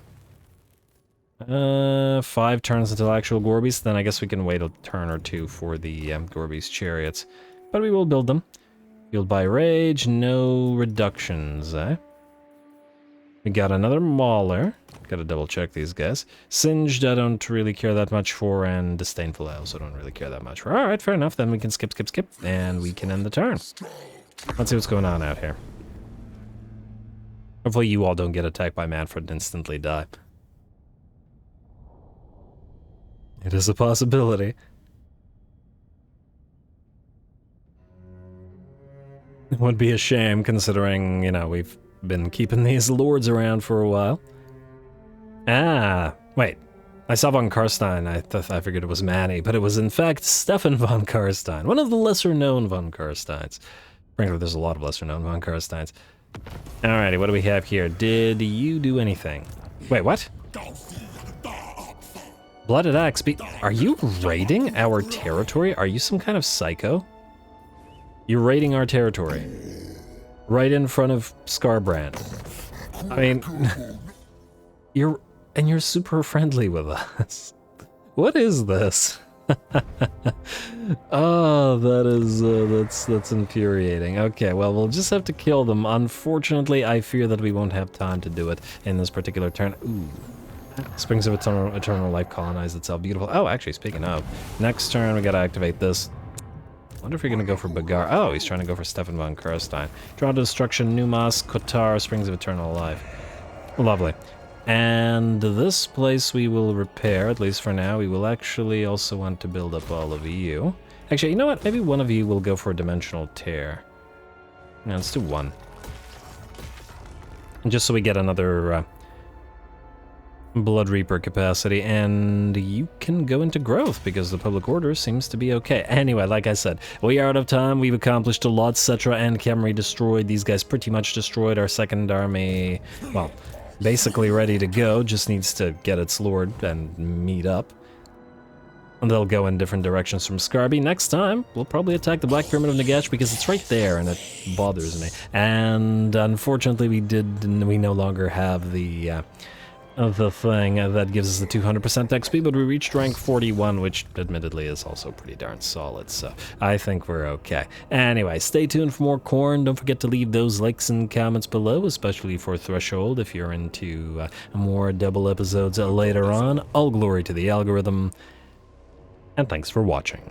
5 turns until actual Gorbeasts, then I guess we can wait a turn or 2 for the Gorby's chariots. But we will build them. Fueled by rage, no reductions, eh? We got another Mauler. Gotta double check these guys. Singed, I don't really care that much for, and Disdainful I also don't really care that much for. Alright, fair enough, then we can skip, and we can end the turn. Let's see what's going on out here. Hopefully you all don't get attacked by Manfred and instantly die. It is a possibility. It would be a shame considering, you know, we've been keeping these lords around for a while. Ah, wait. I saw von Karstein. I figured it was Manny, but it was in fact Stefan von Karstein, one of the lesser-known von Karsteins. Frankly, there's a lot of lesser-known von Karsteins. Alrighty, what do we have here? Did you do anything? Wait, what? Blooded Axe, are you raiding our territory? Are you some kind of psycho? You're raiding our territory. Right in front of Skarbrand. I mean, you're super friendly with us. What is this? Oh, that's infuriating. Okay, well, we'll just have to kill them. Unfortunately, I fear that we won't have time to do it in this particular turn. Ooh. Springs of Eternal Life colonize itself. Beautiful. Oh, actually, speaking of, next turn we gotta activate this. Wonder if you're gonna go for Bagar. Oh, he's trying to go for Stefan von Karstein. Draw to Destruction, Numas, Kotar, Springs of Eternal Life. Lovely. And this place we will repair, at least for now. We will actually also want to build up all of you. Actually, you know what? Maybe one of you will go for a Dimensional Tear. Yeah, let's do one. Just so we get another Blood Reaper capacity, and you can go into growth because the public order seems to be okay. Anyway, like I said, we are out of time. We've accomplished a lot. Cetra and Khemri destroyed. These guys pretty much destroyed our second army. Well, basically ready to go. Just needs to get its lord and meet up. And they'll go in different directions from Skarby. Next time, we'll probably attack the Black Pyramid of Nagash because it's right there and it bothers me. And unfortunately, we no longer have the thing that gives us the 200% XP, but we reached rank 41, which admittedly is also pretty darn solid, so I think we're okay. Anyway, stay tuned for more Khorne. Don't forget to leave those likes and comments below, especially for Threshold if you're into more double episodes later on. All glory to the algorithm, and thanks for watching.